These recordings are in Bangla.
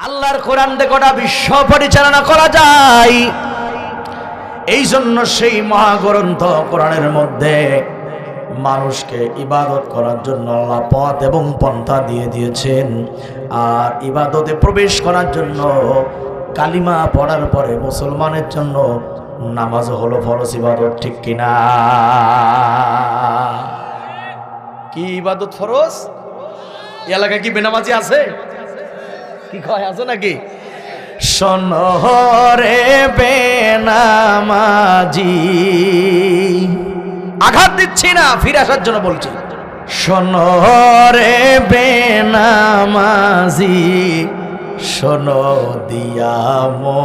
আল্লাহর কোরআন দিয়ে গোটা বিশ্ব পরিচালনা করা যায়। এই জন্য সেই মহাগ্রন্থ কোরআনের মধ্যে মানুষকে ইবাদত করার জন্য আল্লাহ পথ এবং পন্থা দিয়ে দিয়েছেন। আর ইবাদতে প্রবেশ করার জন্য কালিমা পড়ার পরে মুসলমানের জন্য নামাজ হলো ফরজ ইবাদত, ঠিক কিনা? কি ইবাদত ফরজ? এলাকায় কি বেনামাজি আছে? কি কয় আছে নাকি? শোনরে বেনামাজি, আঘাত দিচ্ছি না, ফিরে আসার জন্য বলছি। শোনরে বেনামাজি, শোনো দিয়া মন,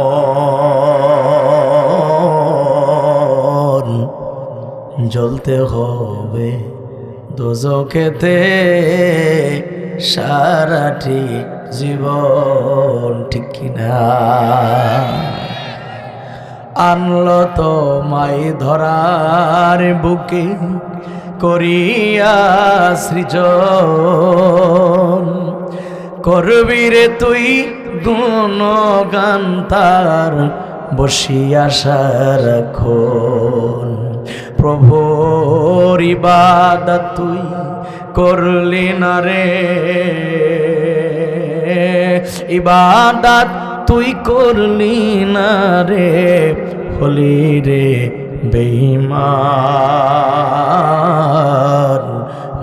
জ্বলতে হবে দোজখেতে সারাটি জীবন, ঠিক কিনা? আনলো তোমায় ধরার বুকে করিয়া সৃজন, করবি রে তুই গুণগান তার বসিয়া সারাক্ষণ। প্রভুর ইবাদত তুই করলি না রে, ইবাদত তুই করলি না রে, হলি রে বেঈমান।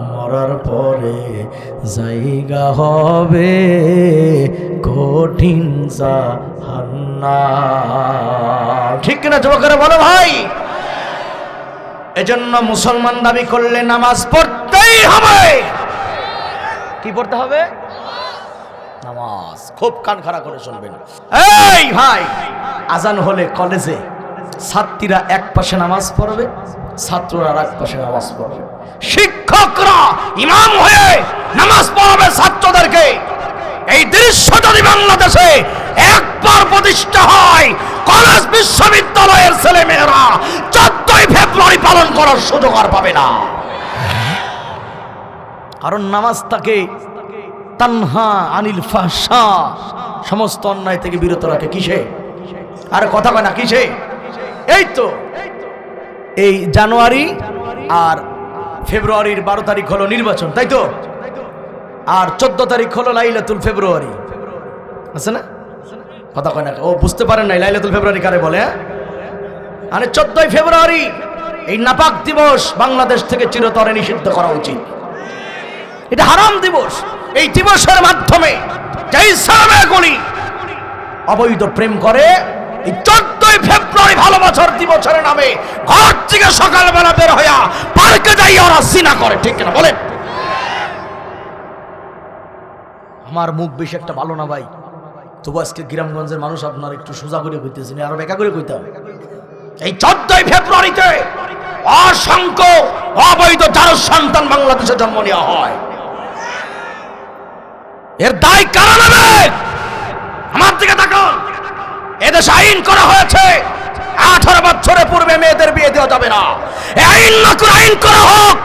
মরার পরে জায়গা হবে কঠিন জাহান্নাম, ঠিক কিনা যুবকেরা বলো ভাই? এজন্য মুসলমান দাবি করলে নামাজ পড়তেই হবে। কি পড়তে হবে? নামাজ। খুব কান খাড়া করে শুনবেন। এই ভাই, আজান হলে কলেজে ছাত্রীরা এক পাশে নামাজ পড়বে, ছাত্ররা আর এক পাশে নামাজ পড়বে। শিক্ষকরা ইমাম হয়ে নামাজ পড়াবে ছাত্রদেরকে। এই দৃশ্য যদি বাংলাদেশে একবার প্রতিষ্ঠা হয়, কলেজ বিশ্ববিদ্যালয়ের ছেলে মেয়েরা 14ই ফেব্রুয়ারি পালন করার সুযোগ আর পাবে না। কারণ নামাজ তাকে তানহা আনিল ফাহশা, সমস্ত অন্যায় থেকে বিরত রাখে। কিসে? আর কথা কয় না, কিসে? এই তো এই জানুয়ারি আর ফেব্রুয়ারির 12 তারিখ হলো নির্বাচন, তাই তো? আর 14 তারিখ হলো লাইলাতুল ফেব্রুয়ারি, আছে না? কথা কয় না, ও বুঝতে পারেন নাই লাইলাতুল ফেব্রুয়ারি কারে বলে? মানে 14ই ফেব্রুয়ারি এই নাপাক দিবস বাংলাদেশ থেকে চিরতরে নিষিদ্ধ করা উচিত। এটা হারাম দিবস। এই দিবসের মাধ্যমে যেই ছেলেমেয়েগুলি অবৈধ প্রেম করে, এই 14ই ফেব্রুয়ারি ভালোবাসার দিবসের নামে ঘর থেকে সকালবেলা বের হইয়া পার্কে যাই ওরা সিনা করে, ঠিক না বলেন? আমার মুখ বেশি একটা ভালো না ভাই, তবু আজকে গ্রামগঞ্জের মানুষ আপনার একটু সোজা করে কইতেছেন, আরো বেকা করে কইতে হবে। এই 14ই ফেব্রুয়ারিতে অসংখ্য অবৈধ জারজ সন্তান বাংলাদেশে জন্ম নেওয়া হয়। এর দায় কারা নেবে? আমার দিকে তাকান। এদেশে আইন করা হয়েছে 18 বছরের পূর্বে মেয়েদের বিয়ে দেওয়া যাবে না। এই আইন না করে আইন করা হোক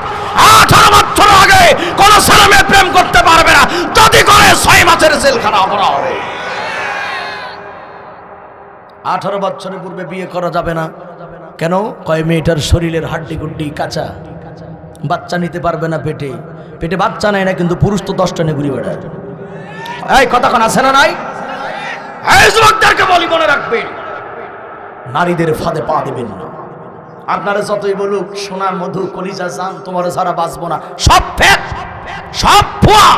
18 বছর আগে কোন ছেলে মেয়ে প্রেম করতে পারবে না, যদি করে 6 মাসের জেলখানা করা হবে। 18 বছরের পূর্বে বিয়ে করা যাবে না কেন? কয় মেয়েটার শরীরের হাড্ডি গুড্ডি কাঁচা, বাচ্চা নিতে পারবে না, পেটে পেটে বাচ্চা নেয় না, কিন্তু পুরুষ তো 10টা নিয়ে ঘুরে বেড়ায়। এই কতক্ষণ আছে না নাই? এই যুবকদেরকে বলি, মনে রাখবেন, নারীদের ফাঁদে পা দিবেন না। আপনারা যতই বলুক সোনা মধু কলিজা জান, তোমার সারা বাঁচবো না, সব ফেক, সব ভুয়া।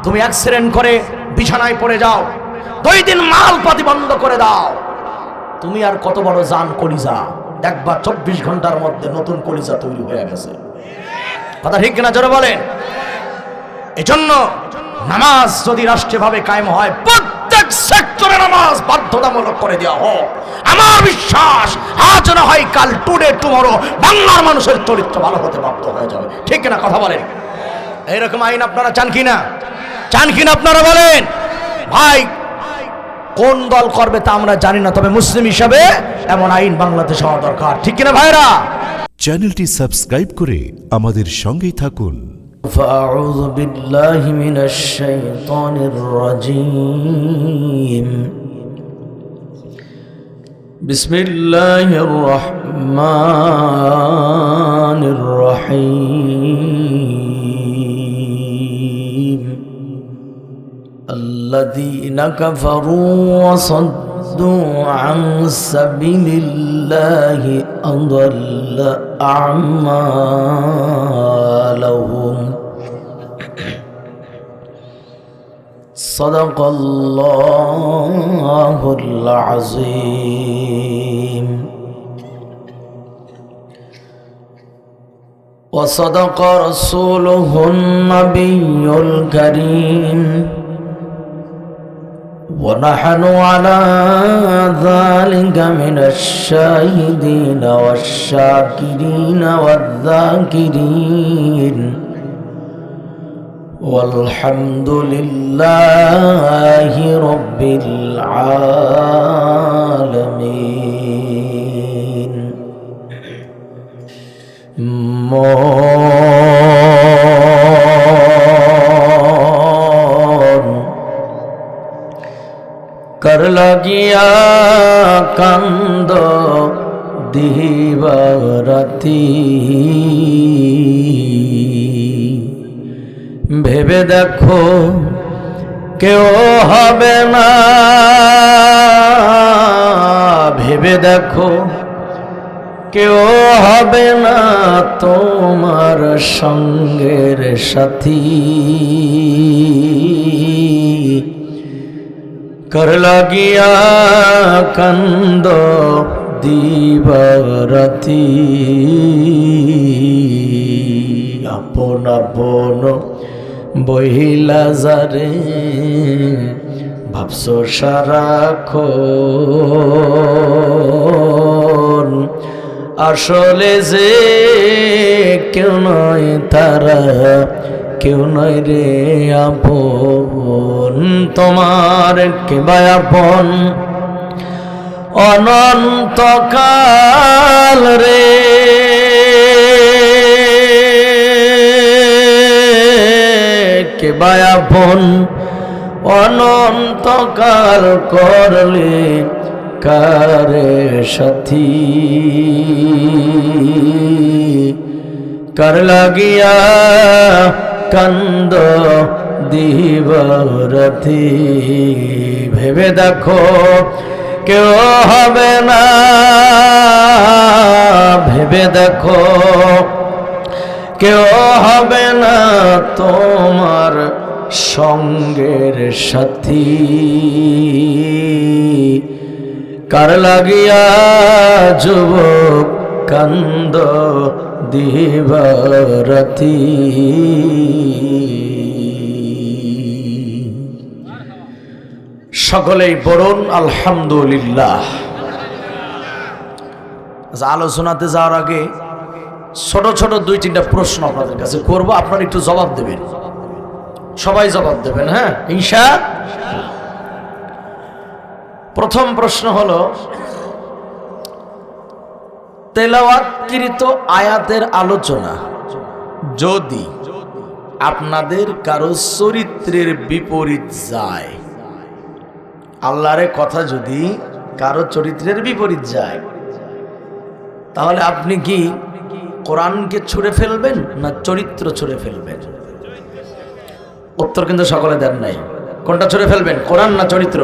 তুমি অ্যাক্সিডেন্ট করে বিছানায় পড়ে যাও, 2 দিন মাল পাতি বন্ধ করে দাও, তুমি আর কত বড় জান কলিজা, একবার 24 ঘন্টার মধ্যে নতুন কলিজা তৈরি হয়ে গেছে। কথা ঠিক কিনা জোরে বলেন? এজন্য নামাজ যদি রাষ্ট্রীয়ভাবে কায়েম হয়, প্রত্যেক সেক্টরে নামাজ বাধ্যতামূলক করে দেওয়া হোক। আমার বিশ্বাস আজ না হয় কাল, টুডে টুমরো বাংলার মানুষের চরিত্র ভালো হতে বাধ্য হয়ে যাবে, ঠিক কিনা? কথা বলেন। এইরকম আইন আপনারা চান কিনা? চান কিনা আপনারা বলেন? ভাই, কোন দল করবে তা আমরা জানি না, তবে মুসলিম হিসাবে এমন আইন বাংলাদেশে হওয়া দরকার, ঠিক কিনা ভাইরা? চ্যানেলটি সাবস্ক্রাইব করে আমাদের সঙ্গেই থাকুন। فأعوذ بالله من الشيطان الرجيم بسم الله الرحمن الرحيم الذين كفروا وصدوا عن سبيل الله أضل أعمالهم صدق الله العظيم وصدق رسوله النبي الكريم ونحن على ذلك من الشاهدين والشاكرين والذاكرين والحمد لله رب العالمين कर लगिया कांद दिवाराती भेबे देखो केउ हबे ना भेबे देखो केउ हबे ना तोमार संगेर साथी कर लगिया कांद दिवाराती आपन आपन बहिला जारे भाबसो साराक्षण आसले जे केउ नय तारा केउ नय रे आपन तोमार केबाय आपन अनन्तकाल रे केबाय आपन अनन्तकाल करले कारे साथी कर लगिया कांद दिवाराती भेबे देखो केउ हबे ना भेबे देखो केउ हबे ना तोमार संगेर साथी कर लगिया जुबक कांद दिवाराती सकलेई पড়ুন আলহামদুলিল্লাহ। আলোচনাতে যাওয়ার আগে ছোট ছোট দুই তিনটা প্রশ্ন আপনাদের কাছে করব, আপনারা একটু জবাব দেবেন, সবাই জবাব দেবেন, হ্যাঁ ইনশাআল্লাহ। প্রথম প্রশ্ন হলো, তেলাওয়াতকৃত আয়াতের আলোচনা যদি আপনাদের কারো চরিত্রের বিপরীত যায়, আল্লাহর কথা যদি কারো চরিত্রের বিপরীত যায়, তাহলে আপনি কি কোরআনকে ছুঁড়ে ফেলবেন না চরিত্র ছুঁড়ে ফেলবেন? উত্তর কিন্তু সকলে দেন নাই। কোনটা ছুঁড়ে ফেলবেন, কোরআন না চরিত্র?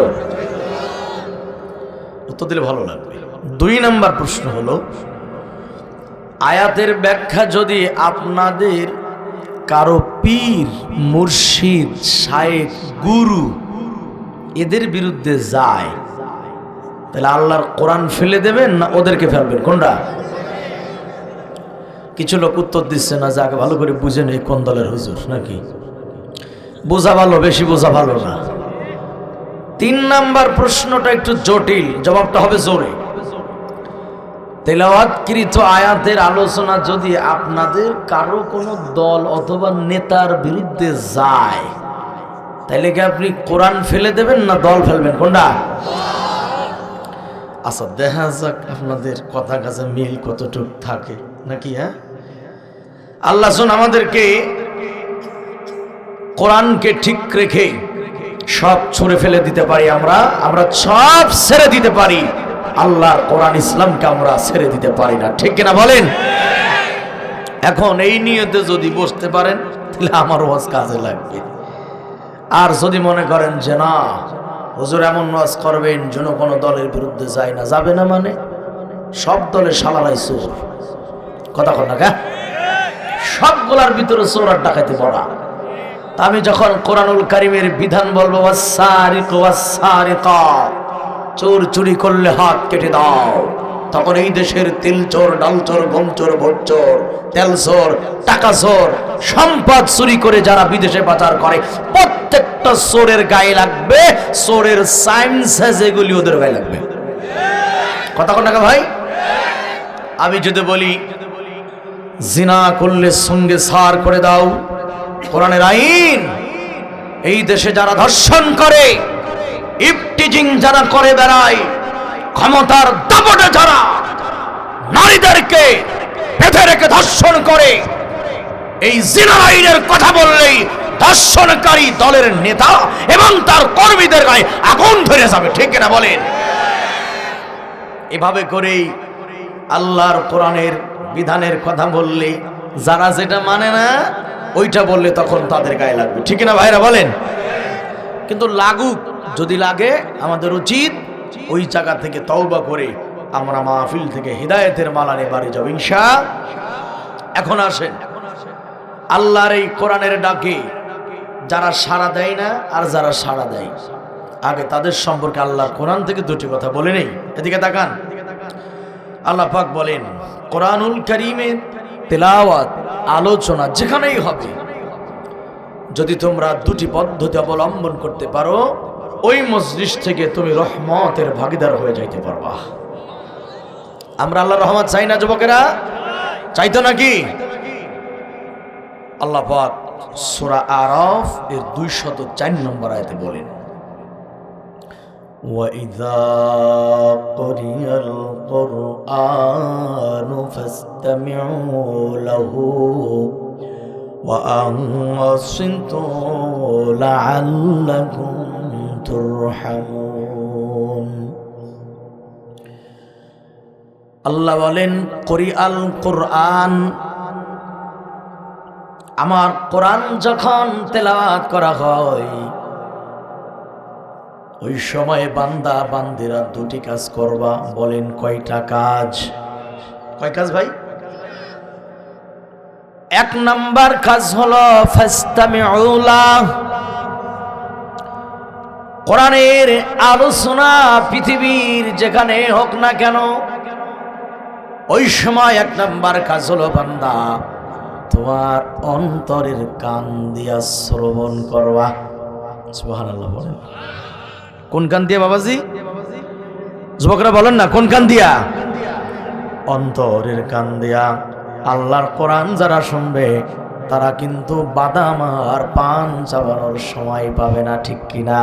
উত্তর দিলে ভালো লাগবে। 2 নম্বর প্রশ্ন হলো, আয়াতের ব্যাখ্যা যদি আপনাদের কারো পীর, মুর্শিদ, শায়েখ, গুরু এদের বিরুদ্ধে যায়, তাহলে আল্লাহর কোরআন ফেলে দেবেন না ওদেরকে ফেলবেন? কোনটা? কিছু লোক উত্তর দিচ্ছে না, যাকে ভালো করে বুঝে নেই কোন দলের হুজুর নাকি। বোঝা ভালো, বেশি বোঝা ভালো না। 3 নাম্বার প্রশ্নটা একটু জটিল, জবাবটা হবে জোরে। তেলাওয়াতকৃত আয়াতের আলোচনা যদি আপনাদের কারো কোনো দল অথবা নেতার বিরুদ্ধে যায়, তাহলে কি আপনি কোরআন ফেলে দেবেন না দল ফেলবেন? কোনটা? আচ্ছা, দেখা যাক আপনাদের কথা কাছে মিল কতটুকু থাকে নাকি। হ্যাঁ, আল্লাহ আমাদেরকে কোরআনকে ঠিক রেখে সব ছুঁড়ে ফেলে দিতে পারি, আমরা সব ছেড়ে দিতে পারি, আল্লাহর কোরআন ইসলামকে আমরা ছেড়ে দিতে পারি না, ঠিক কিনা বলেন? এখন এই নিয়তে যদি বসতে পারেন তাহলে আমার ওয়াজ কাজে লাগবে। আর যদি মনে করেন যে না হুজুর এমন ওয়াজ করবেন যেন কোনো দলের বিরুদ্ধে যায় না, যাবে না মানে সব দলের শালারাই চোর, কথা কন না কা, সবগুলার ভিতরে চোর আর ডাকাতি পড়া। আমি যখন কোরআনুল কারীমের বিধান বলবো ওয়াস-সারিকু ওয়াস-সারিকা, চোর চুরি করলে হাত কেটে দাও, তখন এই দেশের তিল চোর, ডাল চোর, গম চোর, ভোট চোর, তেল চোর, টাকা চোর, সম্পদ চুরি করে যারা বিদেশে পাচার করে প্রত্যেকটা চোরের গায়ে লাগবে চোরের সাইন্সে, যেগুলি ওদের গায়ে লাগবে, কথা কোন টাকা ভাই? আমি যদি বলি জিনা করলে সঙ্গে সার করে দাও, কোরআনের আইন, এই দেশে যারা ধর্ষণ করে, ইফটিজিং যারা করে বেড়ায়, ক্ষমতার দাপটে যারা নারীদেরকে বেঁধে রেখে ধর্ষণ করে, এই জিনা আইনের কথা বললেই ধর্ষণকারী দলের নেতা এবং তার কর্মীদের গায়ে আগুন ধরে যাবে, ঠিক কিনা বলেন? এভাবে করেই আল্লাহর কোরআনের বিধানের কথা বললে যারা যেটা মানে না ওইটা বললে তখন তাদের গায়ে লাগবে, ঠিক না ভাইরা বলেন? কিন্তু লাগুক, যদি লাগে আমাদের উচিত ওই জায়গা থেকে তওবা করে আমরা মাহফিল থেকে হিদায়াতের মালা নিয়ে বাড়ি যাব ইনশাআল্লাহ। এখন আসেন আল্লাহর এই কোরআনের ডাকে যারা সাড়া দেয় না আর যারা সাড়া দেয়, আগে তাদের সম্পর্কে আল্লাহর কোরআন থেকে দুটি কথা বলে নেই। এদিকে তাকান, আল্লাহ পাক বলেন কোরআনুল কারীমে তেলাওয়াত, আলোচনা যেখানেই হবে, যদি তোমরা দুটি পদ্ধতি অবলম্বন করতে পারো ওই মজলিস থেকে তুমি রহমতের ভাগীদার হয়ে যাইতে পারবা। আমরা আল্লাহর রহমত চাই না যুবকেরা? চাইতো নাকি? আল্লাহ পাক সূরা আরাফ এর 204 নম্বর আয়াতে বলেন وَإِذَا قُرِئَ الْقُرْآنُ فَاسْتَمِعُوا لَهُ وَأَنصِتُوا لَعَلَّكُمْ تُرْحَمُونَ। আল্লাহ বলেন কুরিআল কুরআন, আমার কোরআন যখন তেলাওয়াত করা হয় ওই সময় বান্দা বান্দিরা দুটি কাজ করবা। বলেন কয়টা কাজ? কয় কাজ ভাই? এক নাম্বার কাজ হলো ফাস্তামিউ লাহ, কোরআনের আলোচনা পৃথিবীর যেখানে হোক না কেন ওই সময় এক নাম্বার কাজ হলো বান্দা তোমার অন্তরের কান দিয়া শ্রবণ করবা। সুবহানাল্লাহ বলেন। কোন কান দিয়া বাবাজি? যুবকরা বলেন না কোন কান দিয়া? অন্তরের কান দিয়া। আল্লাহর কোরআন যারা শুনবে তারা কিন্তু বাদাম আর পান চাবানোর সময় পাবে না, ঠিক কিনা?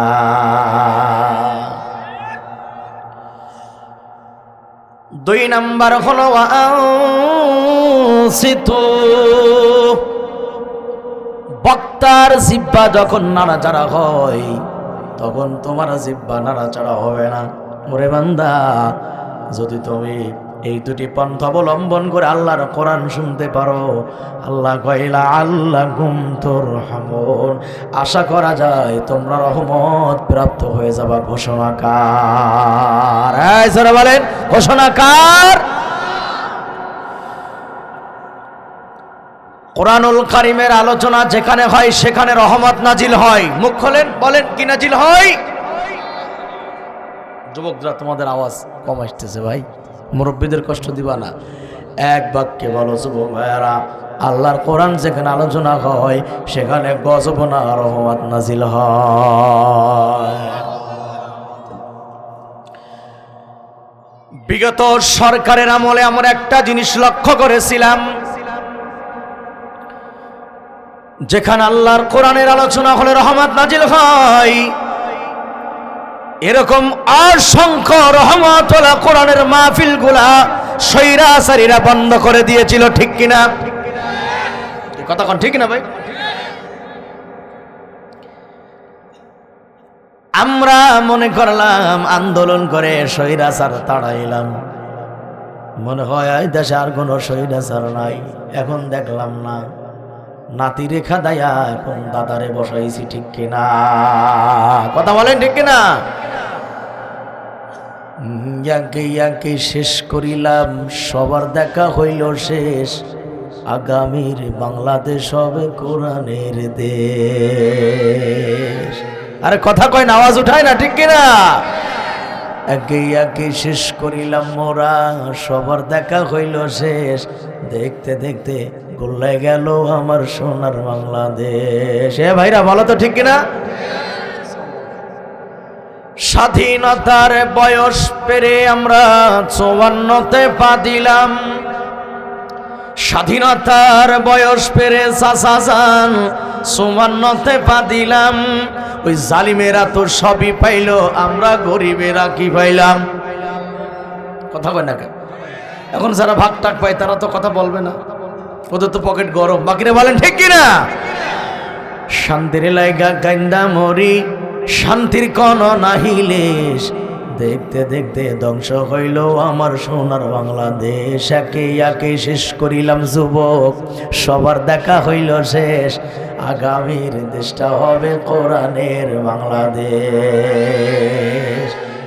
দুই নাম্বার হলো ওয়ানসিতু, বক্তার জিহ্বা যখন নাড়াচাড়া হয় তখন তোমার জিহ্বা নাড়াচাড়া হবে না। ওরে বান্দা, যদি তুমি এই দুটি পন্থা অবলম্বন করে আল্লাহর কোরআন শুনতে পারো, আল্লাহ কইলা আল্লাকুম তুরহামুন, আশা করা যায় তোমরা রহমত প্রাপ্ত হয়ে যাবা। ঘোষণাকার, এই যারা বলেন ঘোষণাকার। কোরআনুল কারীমের আলোচনা যেখানে হয় সেখানে রহমত নাজিল হয়। মুখ খোলেন, বলেন কি নাজিল হয়? যুবকরা তোমাদের আওয়াজ কম আসতেছে ভাই, মুরব্বীদের কষ্ট দিবা না। এক বাক্যে বলো যুবক ভাইয়ারা, আল্লাহর কোরআন যেখানে আলোচনা হয় সেখানে গজব না রহমত নাজিল হয়। বিগত সরকারের আমলে আমরা একটা জিনিস লক্ষ্য করেছিলাম, যেখানে আল্লাহর কোরআনের আলোচনা হলে রহমত নাজিল হয়, এরকম অসংখ্য রহমতওয়ালা কোরআনের মাহফিলগুলা স্বৈরাচারীরা বন্ধ করে দিয়েছিল, ঠিক কিনা? কথা কোন ঠিক না ভাই? আমরা মনে করলাম আন্দোলন করে স্বৈরাচার তাড়াইলাম, মনে হয় এই দেশে আর কোনো স্বৈরাচার নাই। এখন দেখলাম না, নাতি রেখা দায়া এখন দাদারে বসাইছি, ঠিক কিনা? কথা বলেন ঠিক কিনা? ইয়াকে শেষ করিলাম, সবার দেখা হইল শেষ, আগামীর বাংলাদেশ হবে কোরআনের দেশ। আরে কথা কয় না, আওয়াজ উঠায় না, ঠিক কিনা? একে শেষ করিলাম মোরা, সবার দেখা হইল শেষ, দেখতে দেখতে গোল্লায় গেল আমার সোনার বাংলাদেশ। এ ভাইরা বলো তো ঠিক কিনা? স্বাধীনতার বয়স পেরে আমরা 54তে পা দিলাম, স্বাধীনতার বয়স পেরে চাচা যান 54তে পা দিলাম। ওই জালিমেরা তো সবই পাইল, আমরা গরিবেরা কি পাইলাম? কথা কয় না কেন? এখন যারা ভাগ টাক পায় তারা তো কথা বলবে না, ওদের তো পকেট গরম। বাকিরা বলেন ঠিক কিনা? শান্তির লাইগা গাইন্দা মরি, শান্তির কোন নাহিলেশ, দেখতে দেখতে ধ্বংস হইল আমার সোনার বাংলাদেশ। একে শেষ করিলাম যুবক, সবার দেখা হইল শেষ, আগামীর দেশটা হবে কোরআনের বাংলাদেশ।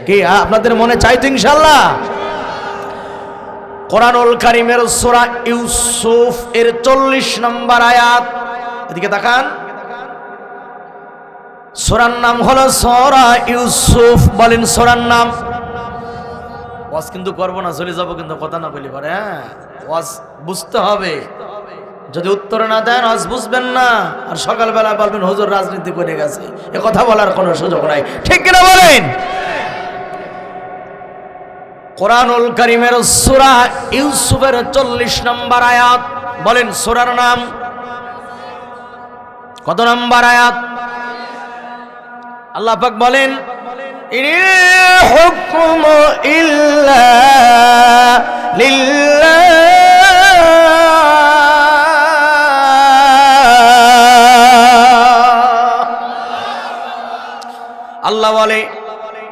কি আপনাদের মনে চাই তো ইনশাআল্লাহ? কোরআনুল কারীমের সূরা ইউসুফ এর 40 নম্বর আয়াত, এদিকে তাকান। সূরার নাম হলো সূরা ইউসুফ। বলেন সূরার নাম। ওয়াজ কিন্তু করবো না, চলে যাবো, কিন্তু কথা না বলি পারে। হ্যাঁ, ওয়াজ বুঝতে হবে, যদি উত্তর না দেন ওয়াজ বুঝবেন না, আর সকালবেলা বলবেন হুজুর রাজনীতি করে গেছে, এ কথা বলার কোনো সুযোগ নাই, ঠিক কিনা বলেন? কোরআনুল কারীমের সূরা ইউসুফের 40 নম্বর আয়াত। বলেন সূরার নাম কত নম্বর আয়াত? আল্লাহ পাক বলেন, ইনিল হুকমু ইল্লা লিল্লাহ, আল্লাহ বলে,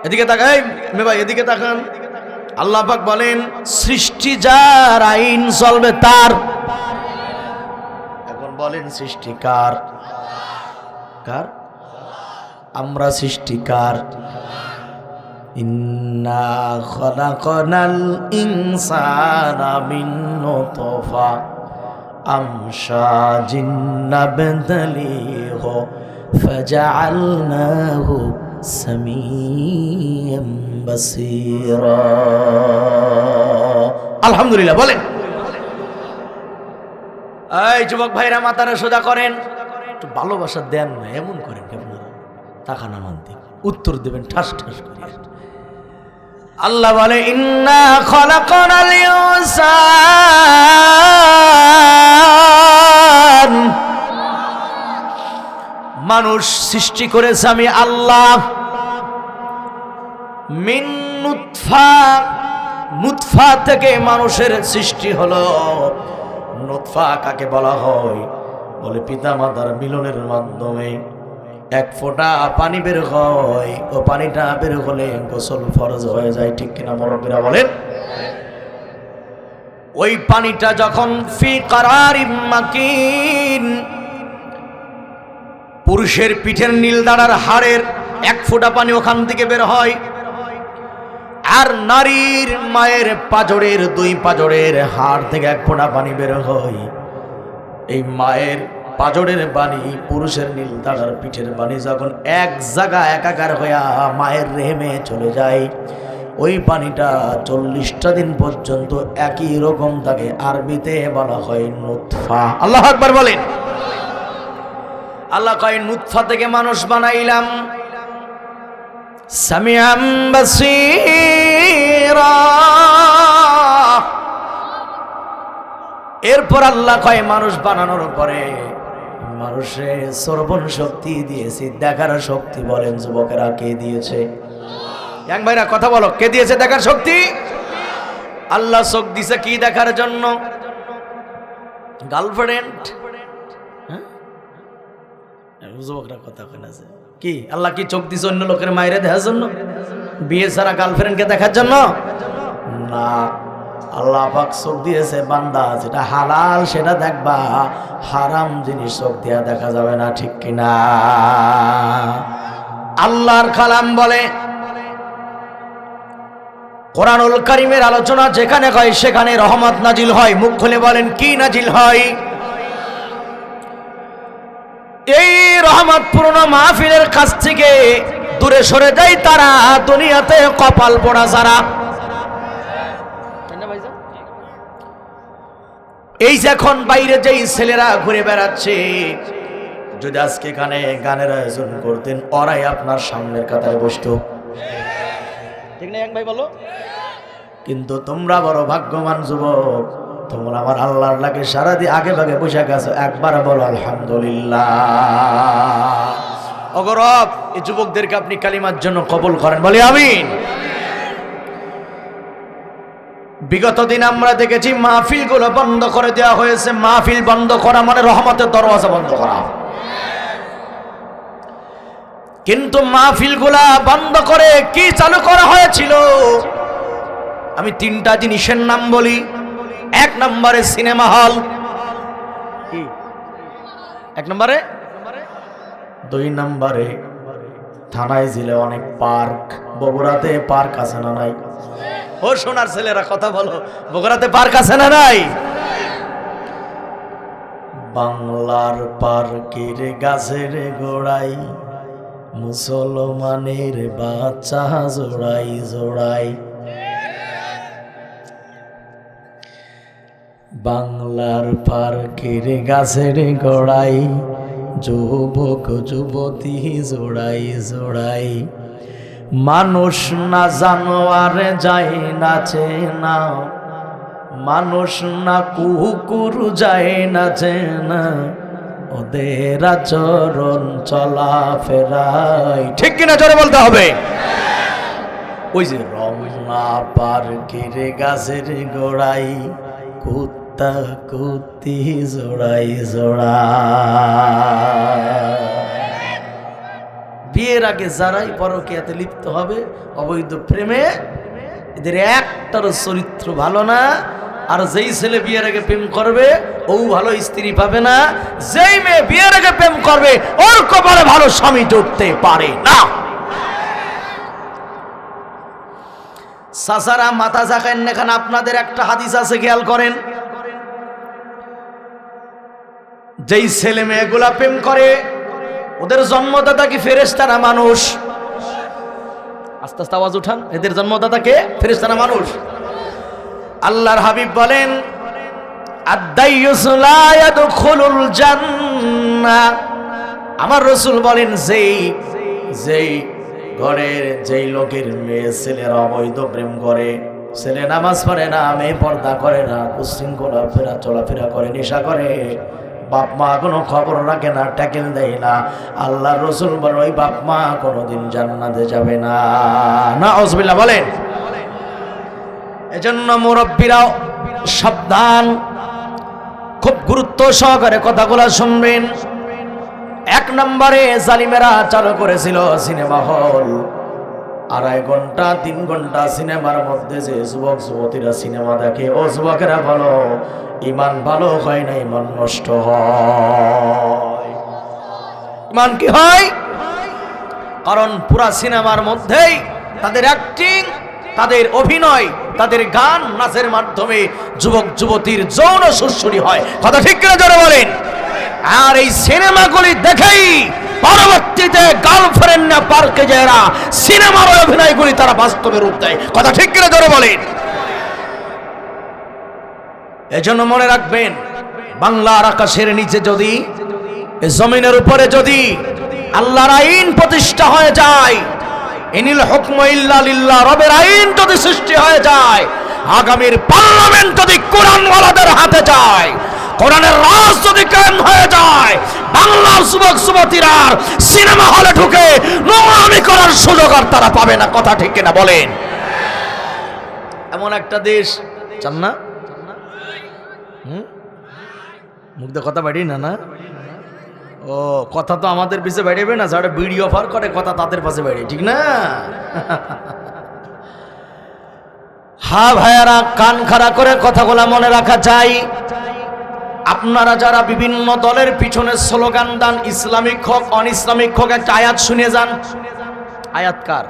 এদিকে তাকাই ভাই, এদিকে তাকান। আল্লাহ পাক বলেন, সৃষ্টি যার, আইন চলবে তার। এখন বলেন সৃষ্টিকার কার? আমরা সৃষ্টিকার। ইন্না খলাকনাল ইনসানা মিন নুতফা আমশাজিন নাবতালিহু ফাজআলনাহু সামিয়াম বাসীরা। আলহামদুলিল্লাহ বলেন। এই যুবক ভাইরা মাথাটা সোজা করেন, একটু ভালোবাসা দেন না, এমন করেন কেমন? টাকা না মানতে উত্তর দেবেন ঠাস ঠাস করে। আল্লাহ বলে, ইন্না খলাকনাল ইনসান, মানুষ সৃষ্টি করেছে আমি আল্লাহ, মিন নুতফা, নুতফা থেকে মানুষের সৃষ্টি হলো। নুতফা কাকে বলা হয়? বলে পিতা মাতার মিলনের মাধ্যমে এক ফোঁটা পানি বের হয়, ও পানিটা বের হলে গোসল ফরজ হয়ে যায়, ঠিক কিনা মুরব্বিরা বলেন? ওই পানিটা যখন ফি কারারিম মাকিন, পুরুষের পিঠের নীল দাঁড়ার হাড়ের এক ফোঁটা পানি ওখান থেকে বের হয়, আর নারীর মায়ের পাজরের, 2 পাজরের হাড় থেকে এক ফোঁটা পানি বের হয়। এই মায়ের পাজরের পানি, পুরুষের নীল দাঁড়ার পিঠের পানি যখন এক জায়গা একাকার হইয়া মায়ের রেহেমে চলে যায়, ওই পানিটা 40টা দিন পর্যন্ত একই রকম থাকে। আরবিতে বলা হয় নুতফা। আল্লাহু আকবার বলেন। আল্লাহ কয়, নুতফা থেকে মানুষ বানাইলাম সামিআম বাসীরা। এরপর আল্লাহ কয়, মানুষ বানানোর পরে মানুষে শ্রবণ শক্তি দিয়েছি, দেখার শক্তি। বলেন যুবকেরা, কে দিয়েছে? ইয়াং ভাইরা কথা বলো, কে দিয়েছে দেখার শক্তি? আল্লাহ চোখ দিছে কি দেখার জন্য? গার্লফ্রেন্ড? হ্যাঁ, যুবকরা কথা কেনা আছে। কি আল্লাহ কি চোখ দিছে অন্য লোকের মায়েরে দেখার জন্য, বিয়ে ছাড়া গার্লফ্রেন্ডকে দেখার জন্য? না, আল্লাহ পাক চোখ দিয়েছে বান্দা যেটা হালাল সেটা দেখবা, হারাম জিনিস চোখ দিয়া দেখা যাবে না, ঠিক কিনা? আল্লাহর কালাম বলে, কোরআনুল কারীমের আলোচনা যেখানে হয় সেখানে রহমত নাজিল হয়। মুখ খুলে বলেন কি নাজিল হয়? এই রহমত পূর্ণ মাহফিলের কাছ থেকে দূরে সরে যায় তারা, দুনিয়াতে কপাল পোড়া যারা। এই যে এখন বাইরে যেই ছেলেরা ঘুরে বেড়াচ্ছে, যদি আজকে এখানে গানের আয়োজন করতেন, ওরাই আপনার সামনের কাতারে বসতো, ঠিক না? এক ভাই বলো। কিন্তু তোমরা বড় ভাগ্যবান যুবক, তোমরা আমার আল্লাহর লাগে সারা দিয়ে আগে ভাগে বসে গেছো, একবার বলো আলহামদুলিল্লাহ। অগরব এই যুবকদেরকে আপনি কালিমার জন্য কবুল করেন, বলি আমিন। বিগত দিন আমরা দেখেছি মাহফিলগুলো বন্ধ করে দেওয়া হয়েছে। মাহফিল বন্ধ করা মানে রহমতের দরওয়াজা বন্ধ করা। কিন্তু মাহফিলগুলা বন্ধ করে কি চালু করা হয়েছিল? আমি তিনটা জিনিসের নাম বলি। এক নম্বরে সিনেমা হল, কি এক নম্বরে? দুই নম্বরে থানায় জিলে অনেক পার্ক। বগুড়াতে পার্ক আছে না নাই? ও সোনার ছেলেরা কথা বলো, বগুড়াতে পার্ক আছে না নাই? বাংলার পার্কের গাছের গোড়াই মুসলমানের বাচ্চা জোড়াই জোড়াই। বাংলার পার্কের গাছের গোড়াই যুবক যুবতী জোড়াই জোড়াই। মানুষ না জানোয়ার যায় নাচে না, মানুষ না কুকুর যায় নাচে না, ওদের আচরণ চলাফেরাই, ঠিক কিনা জোরে বলতে হবে। ওই যে রমনা পার্কের গাছের গোড়াই কুত্তা কুত্তি জোড়াই জোড়া। বিয়ের আগে যারাই পরকীয়াতে লিপ্ত হবে, অবৈধ প্রেমে, এদের একটারও চরিত্র ভালো না। আর যেই ছেলে বিয়ের আগে প্রেম করবে ও ভালো স্ত্রী পাবে না, যেই মেয়ে বিয়ের আগে প্রেম করবে ওর কপালে ভালো স্বামী জুটতে পারে না। সাসারা মাথা ঝাঁকান, এখানে আপনাদের একটা হাদিস আছে, খেয়াল করেন। যেই ছেলে মেয়েগুলা প্রেম করে ওদের জন্মদাতা কি ফেরেশতা না মানুষ? আস্তে আস্তে আওয়াজ উঠান। এদের জন্মদাতা কে? ফেরেশতা না মানুষ? আল্লাহর হাবিব বলেন, আদ-দাইয়ুসু লা ইয়াদখুলুল জান্নাহ। আমার রাসূল বলেন, যেই ঘরের যেই লোকের মেয়ে ছেলেরা অবৈধ প্রেম করে, ছেলে নামাজ পড়ে না, মেয়ে পর্দা করে না, উশৃঙ্খলা চলাফেরা করে, নেশা করে, বাপ মা কোনো খবর রাখে না, ট্যাকেল দেয় না, আল্লাহর রাসূল বলেন ওই বাপ মা কোনোদিন জান্নাতে যাবে না। নাউযুবিল্লাহ বলেন। এজন্য মুরব্বীরাও সাবধান, খুব গুরুত্ব সহকারে কথাগুলো শুনবেন। এক নম্বরে জালিমেরা চালু করেছিল সিনেমা হল। 2.5 ঘন্টা 3 ঘন্টা সিনেমার মধ্যে যে যুবক যুবতীরা সিনেমা দেখে, ও যুবকেরা বলো, ইমান ভালো হয় না, ইমান নষ্ট হয়। ইমান কি হয়? কারণ পুরা সিনেমার মধ্যেই তাদের অ্যাক্টিং, তাদের অভিনয়, তাদের গান নাচের মাধ্যমে যুবক যুবতীর যৌন সুরসুরি হয়। কথা ঠিক কিনা জোরে বলেন। আর এই সিনেমাগুলি দেখেই পরবর্তীতে গার্লফ্রেন্ড না পার্কে যারা সিনেমার অভিনয়গুলি তারা বাস্তবে রূপ দেয়। কথা ঠিক কিনা জোরে বলেন। এজন্য মনে রাখবেন, বাংলার আকাশের নিচে যদি, জমিনের উপরে যদি আল্লাহর আইন প্রতিষ্ঠা হয়ে যায়, ইনিল হুকমু ইল্লা লিল্লাহ, রবের আইন যদি সৃষ্টি হয়ে যায়, আগামীর পার্লামেন্ট যদি কোরআনওয়ালাদের হাতে যায়, কোরআনের রাজ যদি কায়েম হয়ে যায়, বাংলার যুবক যুবতীরা সিনেমা হলে ঢুকে নোংরামি করার সুযোগ আর তারা পাবে না। কথা ঠিক কিনা বলেন। এমন একটা দেশ চান না? মুখ দিয়ে কথা বাড়ি না, না ও কথা তো আমাদের পিছে বেড়েবে না, যারা ভিডিও অফার করে কথা তাদের পাশে বেড়ে, ঠিক না? হ্যাঁ ভাইয়ারা, কান খাড়া করে কথাগুলা মনে রাখা চাই। আপনারা যারা বিভিন্ন দলের পিছনে স্লোগান দেন, ইসলামিক হোক অন ইসলামিক হোক, একটা আয়াত শুনে যান। আয়াতকার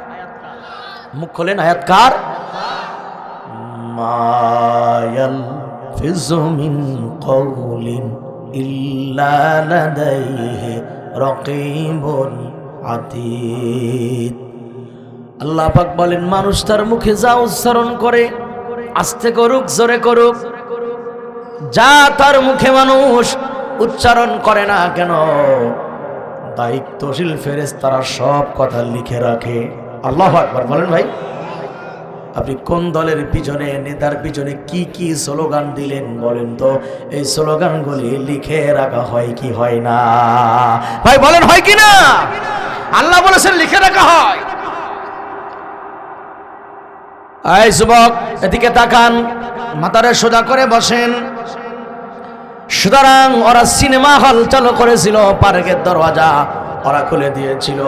মুখ খোলেন, আয়াতকার মায়াল ফিজু মিন কওলিন ইল্লা লাদাইহি রাকিবুন আতীদ। আল্লাহ পাক বলেন, মানুষ তার মুখে যা উচ্চারণ করে, আস্তে করুক জোরে করুক, যা তার মুখে মানুষ উচ্চারণ করে না কেন, দায়িত্বশীল ফেরেশতারা সব কথা লিখে রাখে। আল্লাহু আকবার বলেন। ভাই, আপনি কোন দলের পিছনে, নেতার পিছনে কি কি স্লোগান দিলেন বলেন তো? এই স্লোগানগুলি লিখে রাখা হয় কি হয় না? ভাই বলেন, হয় কি না? আল্লাহ বলেছেন লিখে রাখা হয়। এই যুবক, এদিকে তাকান, মাথারে সোজা করে বসেন। সুতরাং ওরা সিনেমা হল চালু করেছিল, পার্কের দরওয়াজা ওরা খুলে দিয়েছিল।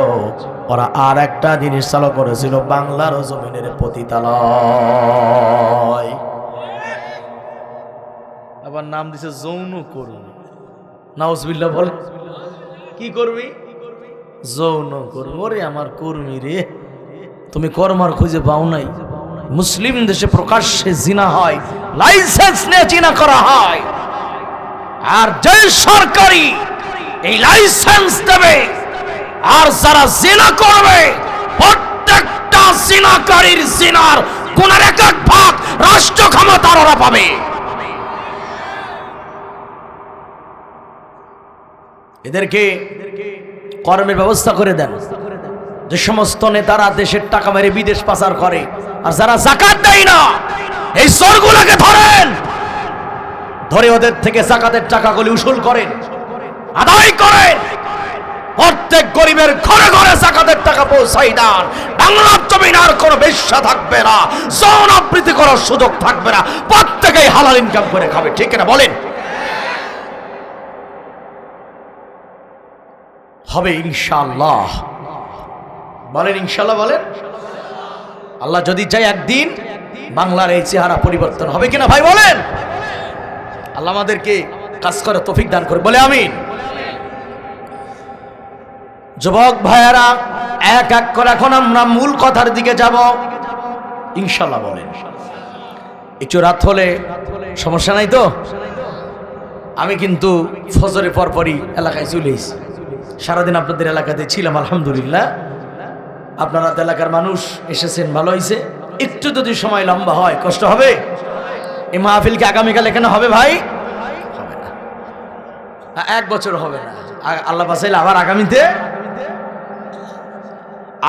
ওরা আর একটা জিনিস চালু করেছিল, বাংলার জমিনের পতিতালয়। আবার নাম দিছে যৌন কর্মী। নাউজুবিল্লাহ বলে, কি করবি? যৌন কর্মী। ওরে আমার কর্মী রে, তুমি কর্মার খুঁজে পাও নাই? মুসলিম দেশে প্রকাশ্যে জিনা হয়, লাইসেন্স নিয়ে জিনা করা হয়, আর যে সরকারি এই লাইসেন্স দেবে, আর যারা জিনা করবে প্রত্যেকটা জিনাকারীর জিনার গুনার এক এক ভাগ রাষ্ট্র ক্ষমতার ওরা পাবে। এদেরকে কর্মের ব্যবস্থা করে দেন। যে সমস্ত নেতারা দেশের টাকা মেরে বিদেশ পাচার করে, আর যারা যাকাত দেয় না, এই চোরগুলোকে ধরেন, ধরে ওদের থেকে যাকাতের টাকাগুলি উসুল করেন, আদায় করেন। প্রত্যেক গরিবের ঘরে ঘরে যাকাতের টাকা পৌঁছাই দেন। বাংলার জমিন আর কোনো বেশ্যা থাকবে না, যৌন আবৃত্তি করার সুযোগ থাকবে না, প্রত্যেকেই হালাল ইনকাম করে খাবে, ঠিক না বলেন? হবে ইনশাআল্লাহ, বলেন ইনশাআল্লাহ বলেন। আল্লাহ যদি চাই একদিন বাংলার এই চেহারা পরিবর্তন হবে কিনা ভাই বলেন? আল্লাহ আমাদেরকে কাজ করে তৌফিক দান করে, বলে আমিন। যুবক ভাইয়ারা, এক এক করে এখন আমরা মূল কথার দিকে যাব ইনশাআল্লাহ বলেন। একটু রাত হলে সমস্যা নাই তো? আমি কিন্তু ফজরের পরপরই এলাকায় চলে এসেছি। সারাদিন আপনাদের এলাকাতে ছিলাম, আলহামদুলিল্লাহ। আপনারা এলাকার মানুষ এসেছেন, ভালো হয়েছে। একটু যদি সময় লম্বা হয় কষ্ট হবে। এই মাহফিল কি আগামীকাল এখানে হবে ভাই? হবে না, 1 বছর হবে না। আল্লাহ বাঁচাইলে আবার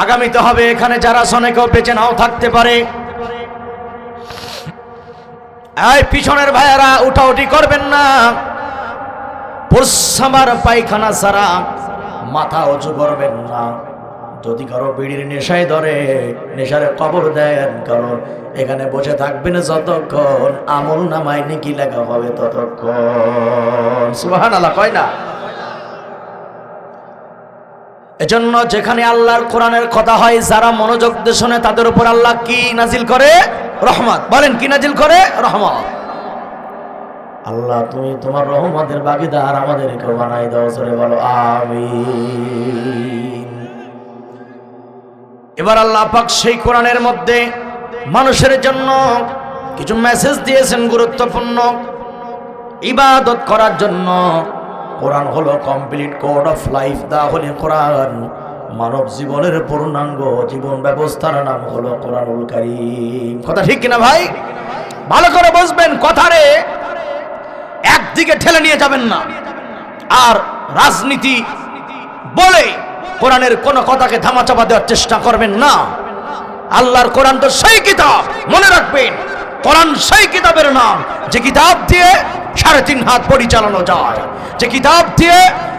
আগামীতে হবে। এখানে যারা শোনে কেউ বেঁচে নাও থাকতে পারে। এই পিছনের ভাইয়ারা উঠাউঠি করবেন না। প্রস্রাবার পায়খানা ছাড়া মাথা উঁচু করবেন না। যদি কারো বিড়ির নেশায় ধরে, নেশারে কবর দেন, কারণ এখানে বসে থাকবেন যতক্ষণ আমল নামায় নেকি লেখা হবে ততক্ষণ। সুবহানাল্লাহ কয় না? এজন্য যেখানে আল্লাহর কোরআনের কথা হয়, যারা মনোযোগ দিয়ে শোনে তাদের উপর আল্লাহ কি নাজিল করে? রহমত। বলেন কি নাজিল করে? রহমত। আল্লাহ তুমি তোমার রহমতের ভাগীদার আমাদেরকে বানাই দাও, জোরে বলো আমিন। এবার আল্লাহ পাক সেই কোরআনের মধ্যে মানুষের জন্য কিছু মেসেজ দিয়েছেন গুরুত্বপূর্ণ। ইবাদত করার জন্য কোরআন হলো কমপ্লিট কোড অফ লাইফ। দা হলে কোরআন মানব জীবনের পূর্ণাঙ্গ জীবন ব্যবস্থার নাম হলো কোরআনুল কারীম। কথা ঠিক কিনা ভাই? ভালো করে বুঝবেন, কথারে একদিকে ঠেলে নিয়ে যাবেন না, আর রাজনীতি বলে কোরআনের কোন কথাকে ধামাচাপা দেওয়ার চেষ্টা করবেন না। আল্লাহর কোরআন তো সেই কিতাব, মনে রাখবেন, কোরআন সেই কিতাবের নাম যে কিতাব দিয়ে 3.5 হাত পরিচালানো যায়, যে কিতাব দিয়ে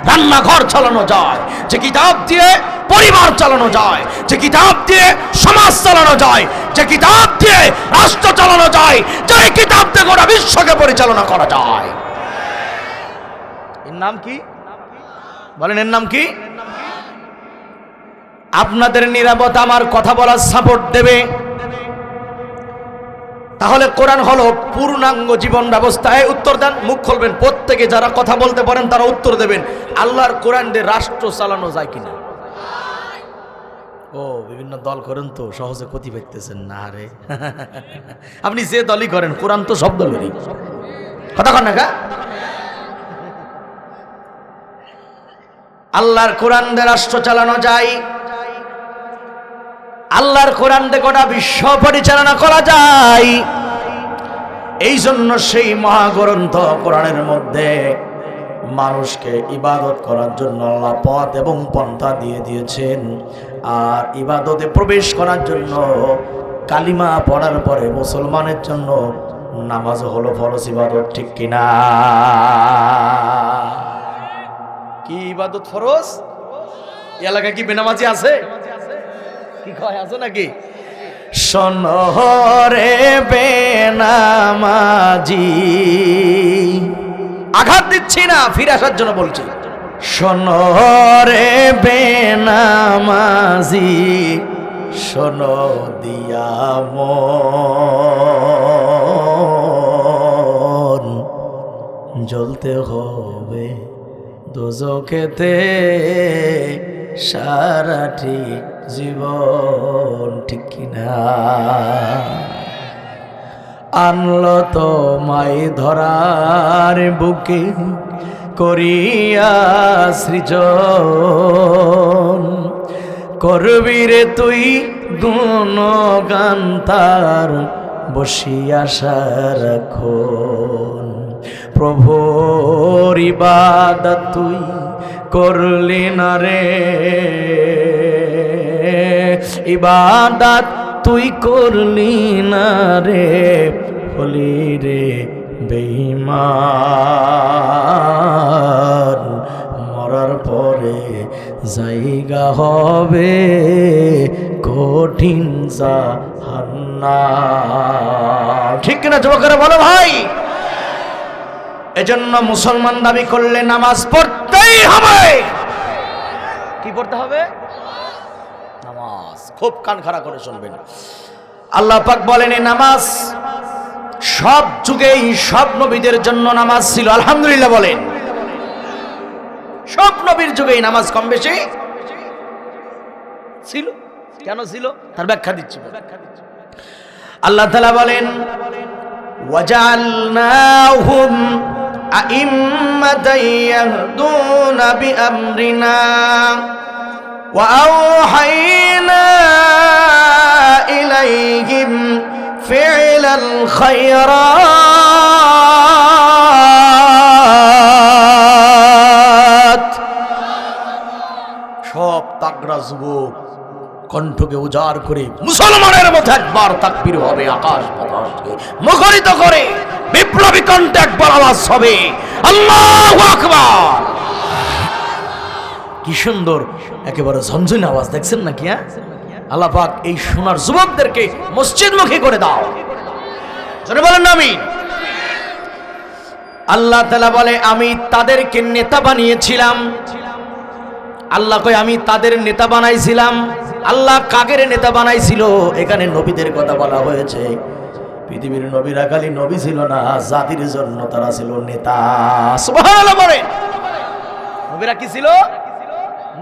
রান্নাঘর চালানো যায়, যে কিতাব দিয়ে পরিবার চালানো যায়, যে কিতাব দিয়ে সমাজ চালানো যায়, যে কিতাব দিয়ে রাষ্ট্র চালানো যায়, যে কিতাব দিয়ে গোটা বিশ্বকে পরিচালনা করা যায়। এর নাম কি? বলেন এর নাম কি? আপনাদের নিরাপত্তা আমার কথা বলার সাপোর্ট দেবে। তাহলে কোরআন হলো পূর্ণাঙ্গ জীবন ব্যবস্থায়। উত্তর দেন, মুখ খুলবেন প্রত্যেকে, যারা কথা বলতে পারেন তারা উত্তর দেবেন। আল্লাহর কোরআন দিয়ে রাষ্ট্র চালানো যায় কিনা? ও বিভিন্ন দল করেন তো সহজে ক্ষতি পেতেছেন না রে। আপনি যে দলই করেন, কোরআন তো সব দলেরই কথা কন না কা? আল্লাহর কোরআন দিয়ে রাষ্ট্র চালানো যায়। আল্লাহর কোরআন দিয়ে গোটা বিশ্ব পরিচালনা করা যায়। এই জন্য সেই মহাগ্রন্থ কোরআনের মধ্যে মানুষকে ইবাদত করার জন্য আল্লাহ পথ এবং পন্থা দিয়ে দিয়েছেন। আর ইবাদতে প্রবেশ করার জন্য কালিমা পড়ার পরে মুসলমানের জন্য নামাজ হলো ফরজ ইবাদত, ঠিক কিনা? কি ইবাদত ফরজ? এলাকায় কি বেনামাজি আছে? কি কয় আছে নাকি? শোনরে বেনামাজি, আঘাত দিচ্ছি না, ফিরে আসার জন্য বলছি। শোনরে বেনামাজি, শোনো দিয়া মন, জ্বলতে হবে দোজখেতে সারাটি জীবন, ঠিক কিনা? আনলো তোমায় ধরার বুকে করিয়া সৃজন, করবি রে তুই গুণগান তার বসিয়া সারাক্ষণ। প্রভুর ইবাদত তুই করলি না রে, ইবাদত তুই করলি না রে, হলি রে বেঈমান। মরার পরে জায়গা হবে কঠিন জাহান্নাম, ঠিক কিনা যুবকেরা বলো ভাই? এজন্য মুসলমান দাবি করলে নামাজ পড়তেই হবে। কি পড়তে হবে? নামাজ। খুব কান খাড়া করে শুনবেন। আল্লাহ পাক বলেন এই নামাজ সব যুগেই সব নবীদের জন্য নামাজ ছিল। আলহামদুলিল্লাহ বলেন। সব নবীর যুগেই নামাজ কম বেশি ছিল। কেন ছিল তার ব্যাখ্যা দিচ্ছি। আল্লাহ তাআলা বলেন ওয়াজআলনাহুম আইম্মাতান ইয়াহদুনা বিআমরিনা وأوحينا إليهم فعل الخيرات। সব তাগড়া যুবক কণ্ঠকে উজাড় করে মুসলমানের মধ্যে একবার তাকবীর হবে, আকাশ বাতাসকে মুখরিত করে বিপ্লবী কণ্ঠে একবার আওয়াজ হবে আল্লাহু আকবার। কি সুন্দর একেবারে ঝনঝনে আওয়াজ, দেখছেন নাকি? হ্যাঁ, আল্লাহ পাক এই সোনার যুবকদেরকে মসজিদমুখী করে দাও, জোরে বলেন আমিন। আল্লাহ তাআলা বলে আমি তাদেরকে নেতা বানিয়েছিলাম। আল্লাহ কয় আমি তাদের নেতা বানাইছিলাম। আল্লাহ কাগের নেতা বানাইছিল? এখানে নবীদের কথা বলা হয়েছে। পৃথিবীর নবীরা খালি নবী ছিল না, জাতির জন্য তারা ছিল নেতা। সুবহানাল্লাহ বলেন। নবীরা কি ছিল?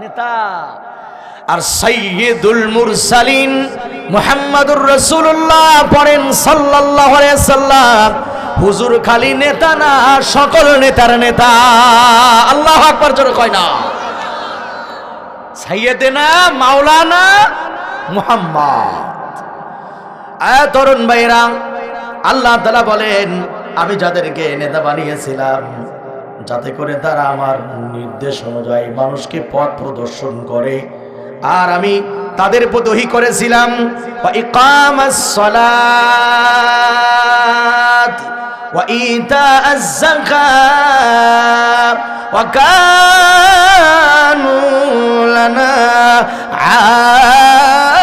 নেতা। আর সাইয়্যিদুল মুরসালিন মুহাম্মাদুর রাসূলুল্লাহ পড়েন সাল্লাল্লাহু আলাইহি সাল্লাম। হুজুর খালি নেতা না, সকল নেতার নেতা। আল্লাহু আকবার জোরে কয় না। সাইয়্যিদেনা মাওলানা মুহাম্মদ। তরুণ ভাইরা, আল্লাহ তাআলা বলেন আমি যাদেরকে নেতা বানিয়েছিলাম যাতে করে তারা আমার নির্দেশ অনুযায়ী মানুষকে পথ প্রদর্শন করে। আর আমি তাদের প্রতি ওহী করেছিলাম ওয়া ইকামাস সালাত ওয়া ইতাআজ যাকাত ওয়া কানু লানা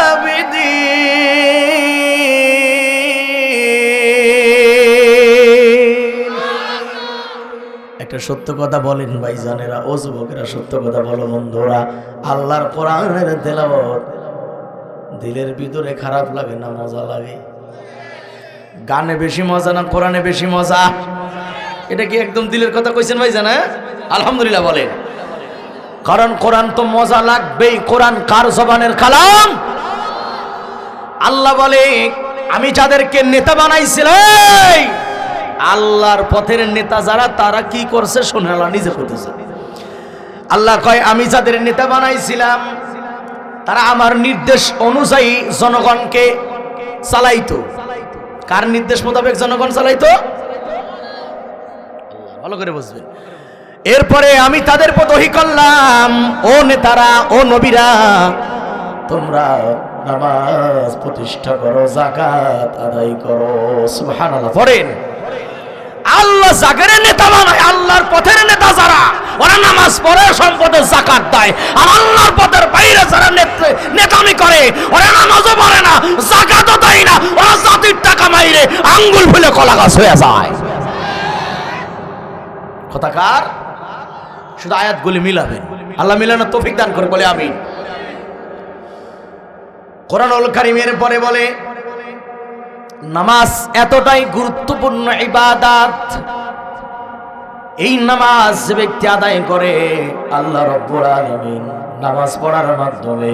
আবিদিন। একটা একটা সত্য কথা বলেন ভাইজানেরা, ও যুবকেরা সত্য কথা বলো বন্ধুরা, আল্লাহর কোরআনের তেলাওয়াত দিলের ভিতরে খারাপ লাগে না মজা লাগে? গানে বেশি মজা না কোরআনে বেশি মজা? এটা কি একদম দিলের কথা কইছেন ভাইজান? আলহামদুলিল্লাহ বলেন। কারণ কোরআন তো মজা লাগবেই। কোরআন কার জবানের কালাম? আল্লাহ বলে আমি যাদেরকে নেতা বানাইছিলাম, আল্লাহর পথের নেতা যারা তারা কি করছে শুনে আল্লাহ নিজে করতেছে। আল্লাহ কয় আমি যাদের নেতা বানাইছিলাম তারা আমার নির্দেশ অনুযায়ী জনগণকে চালাইতো। কার নির্দেশ মোতাবেক জনগণ চালাইতো? ভালো করে বুঝবেন। এরপরে আমি তাদের পথ ওহী করলাম, ও নেতারা, ও নবীরা, তোমরা নামাজ প্রতিষ্ঠা করো, যাকাত আদায় করো। সুবহানাল্লাহ পড়েন। আল্লাহ জাগের নেতা বানায়, আল্লাহর পথের নেতা যারা ওরা নামাজ পড়ে, সম্পদের যাকাত দেয়। আর আল্লাহর পথের বাইরে যারা নেতামি করে ওরা নামাজও পড়ে না, যাকাতও দেয় না, ওরা জাতির টাকা মাইরে আঙ্গুল ফুলে কলা গাছ হয়ে যায়। কথাকার শুধু আয়াতগুলি মিলাবেন, আল্লাহ মিলানোর তৌফিক দান করে বলে আমিন। কোরআনুল কারীমের পরে বলে নামাজ এতটাই গুরুত্বপূর্ণ ইবাদত, এই নামাজ যে ব্যক্তি আদায় করে আল্লাহ রাব্বুল আলামিন নামাজ পড়ার মাধ্যমে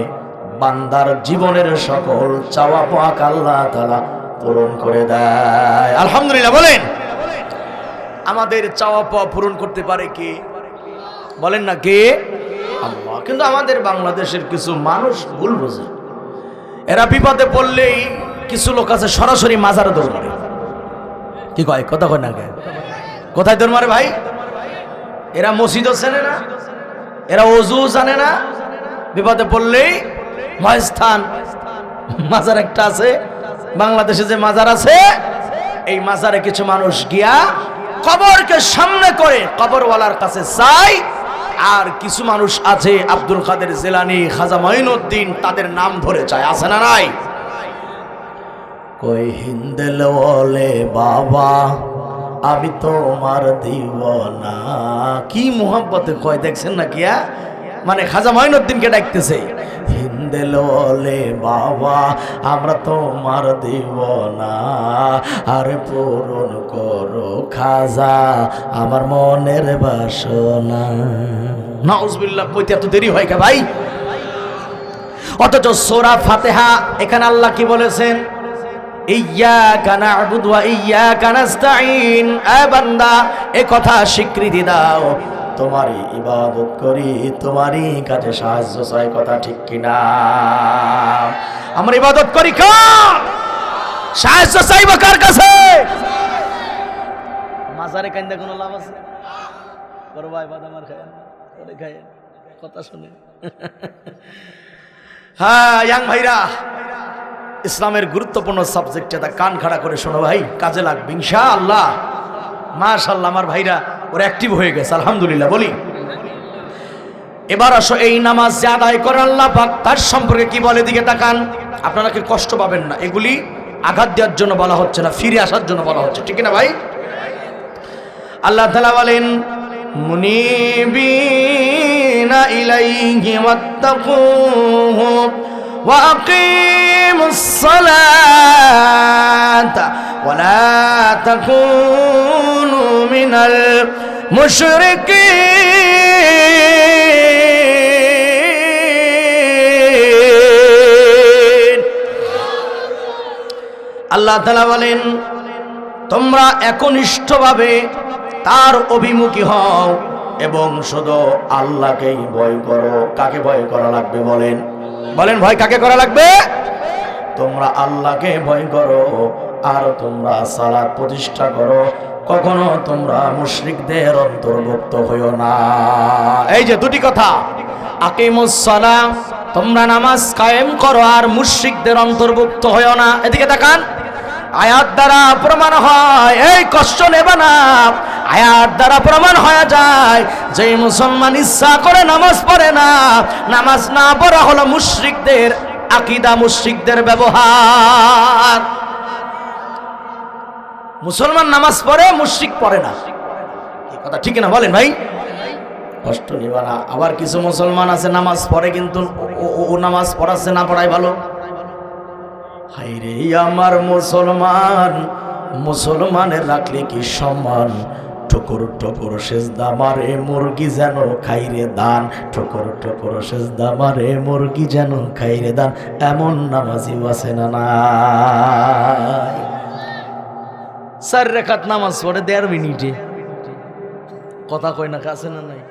বান্দার জীবনের সকল চাওয়া পাওয়া আল্লাহ তাআলা পূরণ করে দেয়। আলহামদুলিল্লাহ বলেন। আমাদের চাওয়া পাওয়া পূরণ করতে পারে কে? বলেন না কে? আল্লাহ। কিন্তু আমাদের বাংলাদেশের কিছু মানুষ ভুল বোঝে। এরা বিপদে পড়লেই কিছু লোক আছে সরাসরি মাজারে দৌড় মারে। কি কয়? কথা কয় না কে? কোথায় দৌড় মারে ভাই? এরা মসজিদও চেনে না, এরা ওযু জানে না। বিপদে পড়লেই মহাস্থান মাজার একটা আছে বাংলাদেশে, যে মাজার আছে এই মাজারে কিছু মানুষ গিয়া কবরকে সামনে করে কবরওয়ালার কাছে চায়। আর কিছু মানুষ আছে আব্দুল কাদের জিলানী, খাজা মাইনুদ্দিন, তাদের নাম ধরে চায়। আছে না নাই? কই হিন্দেল বলে বাবা আমি তোমার দিওয়ানা, কি মোহাব্বতে কয় দেখছেন না কিয়া? মানে খাজা মাইনুদ্দিনকে ডাকতেছে, হিন্দেল বলে বাবা আমরা তোমার দিওয়ানা, আরে পূরণ করো খাজা আমার মনের বাসনা। নাউজুবিল্লাহ, কইতে এত দেরি হয় কে ভাই? অথচ সূরা ফাতিহা এখানে আল্লাহ কি বলেছেন? ইয়্যাকা না'বুদু ওয়া ইয়্যাকা নাস্তাঈন। এ বান্দা এই কথা স্বীকৃতি দাও, তোমারই ইবাদত করি, তোমারই কাছে সাহায্য চাই। কথা ঠিক কিনা? আমরা ইবাদত করি কার? সাহায্য চাইব কার কাছে? মাজারে কান্দা কোনো লাভ আছে? বড় ভাই বাদামার খায় না, করে খায় কথা শুনে। হ্যাঁ ইয়াং ভাইরা, ইসলামের গুরুত্বপূর্ণ সাবজেক্ট এটা কান খাড়া করে শোনো ভাই, কাজে লাগবে ইনশাআল্লাহ। মাশাআল্লাহ আমার ভাইরা ওরা অ্যাক্টিভ হয়ে গেছে, আলহামদুলিল্লাহ বলি। এবার আসো এই নামাজ যে আদায় করে আল্লাহ পাক তার সম্পর্কে কি বলে, দিকে তাকান। আপনারা কি কষ্ট পাবেন না, এগুলি আঘাত দেওয়ার জন্য বলা হচ্ছে না, ফিরে আসার জন্য বলা হচ্ছে, ঠিক না ভাই? আল্লাহ তাআলা বলেন মুনিবিনা ইলাইহি ওয়াত্তাকুহু ওয়া আকিমুস সালাতা ওয়া লা তাকুনু মিনাল মুশরিকিন। আল্লাহ তাআলা বলেন তোমরা একনিষ্ঠভাবে তার অভিমুখী হও এবং শুধু আল্লাহকেই ভয় করো। কাকে ভয় করা লাগবে বলেন? বলেন ভয় কাকে করা লাগবে? তোমরা আল্লাহকে ভয় করো আর তোমরা সালাত প্রতিষ্ঠা করো, কখনো তোমরা মুশরিকদের অন্তর্ভুক্ত হইও না। এই যে দুটি কথা, আকিমুস সালাহ তোমরা নামাজ কায়েম করো আর মুশরিকদের অন্তর্ভুক্ত হইও না। এদিকে তাকান, আয়াত দ্বারা প্রমাণ হয়, এই কষ্ট নেবে না, আয়াত দ্বারা প্রমাণ হয়ে যায় যে মুসলমান ইচ্ছা করে নামাজ পড়ে না, নামাজ না পড়া হলো মুশরিকদের আকীদা, মুশরিকদের ব্যবহার। মুসলমান নামাজ পড়ে, মুশরিক পড়ে না। কথা ঠিক না বলেন ভাই? কষ্ট নিবা না। আবার কিছু মুসলমান আছে নামাজ পড়ে কিন্তু ও নামাজ পড়াচ্ছে না পড়াই ভালো। হায় রে আমার মুসলমান, মুসলমানের রাখলে কি সম্মান, ঠুকুর ঠুকুর সেজদা মারে মুরগি যেন খাইরে দান, ঠুকুর ঠুকুর সেজদা মারে মুরগি যেন খাইরে দান, এমন নামাজি আছে না নাই? 4 রাকাত নামাজ পড়ে 1.5 মিনিটে, কথা কয় না কাছে না নাই?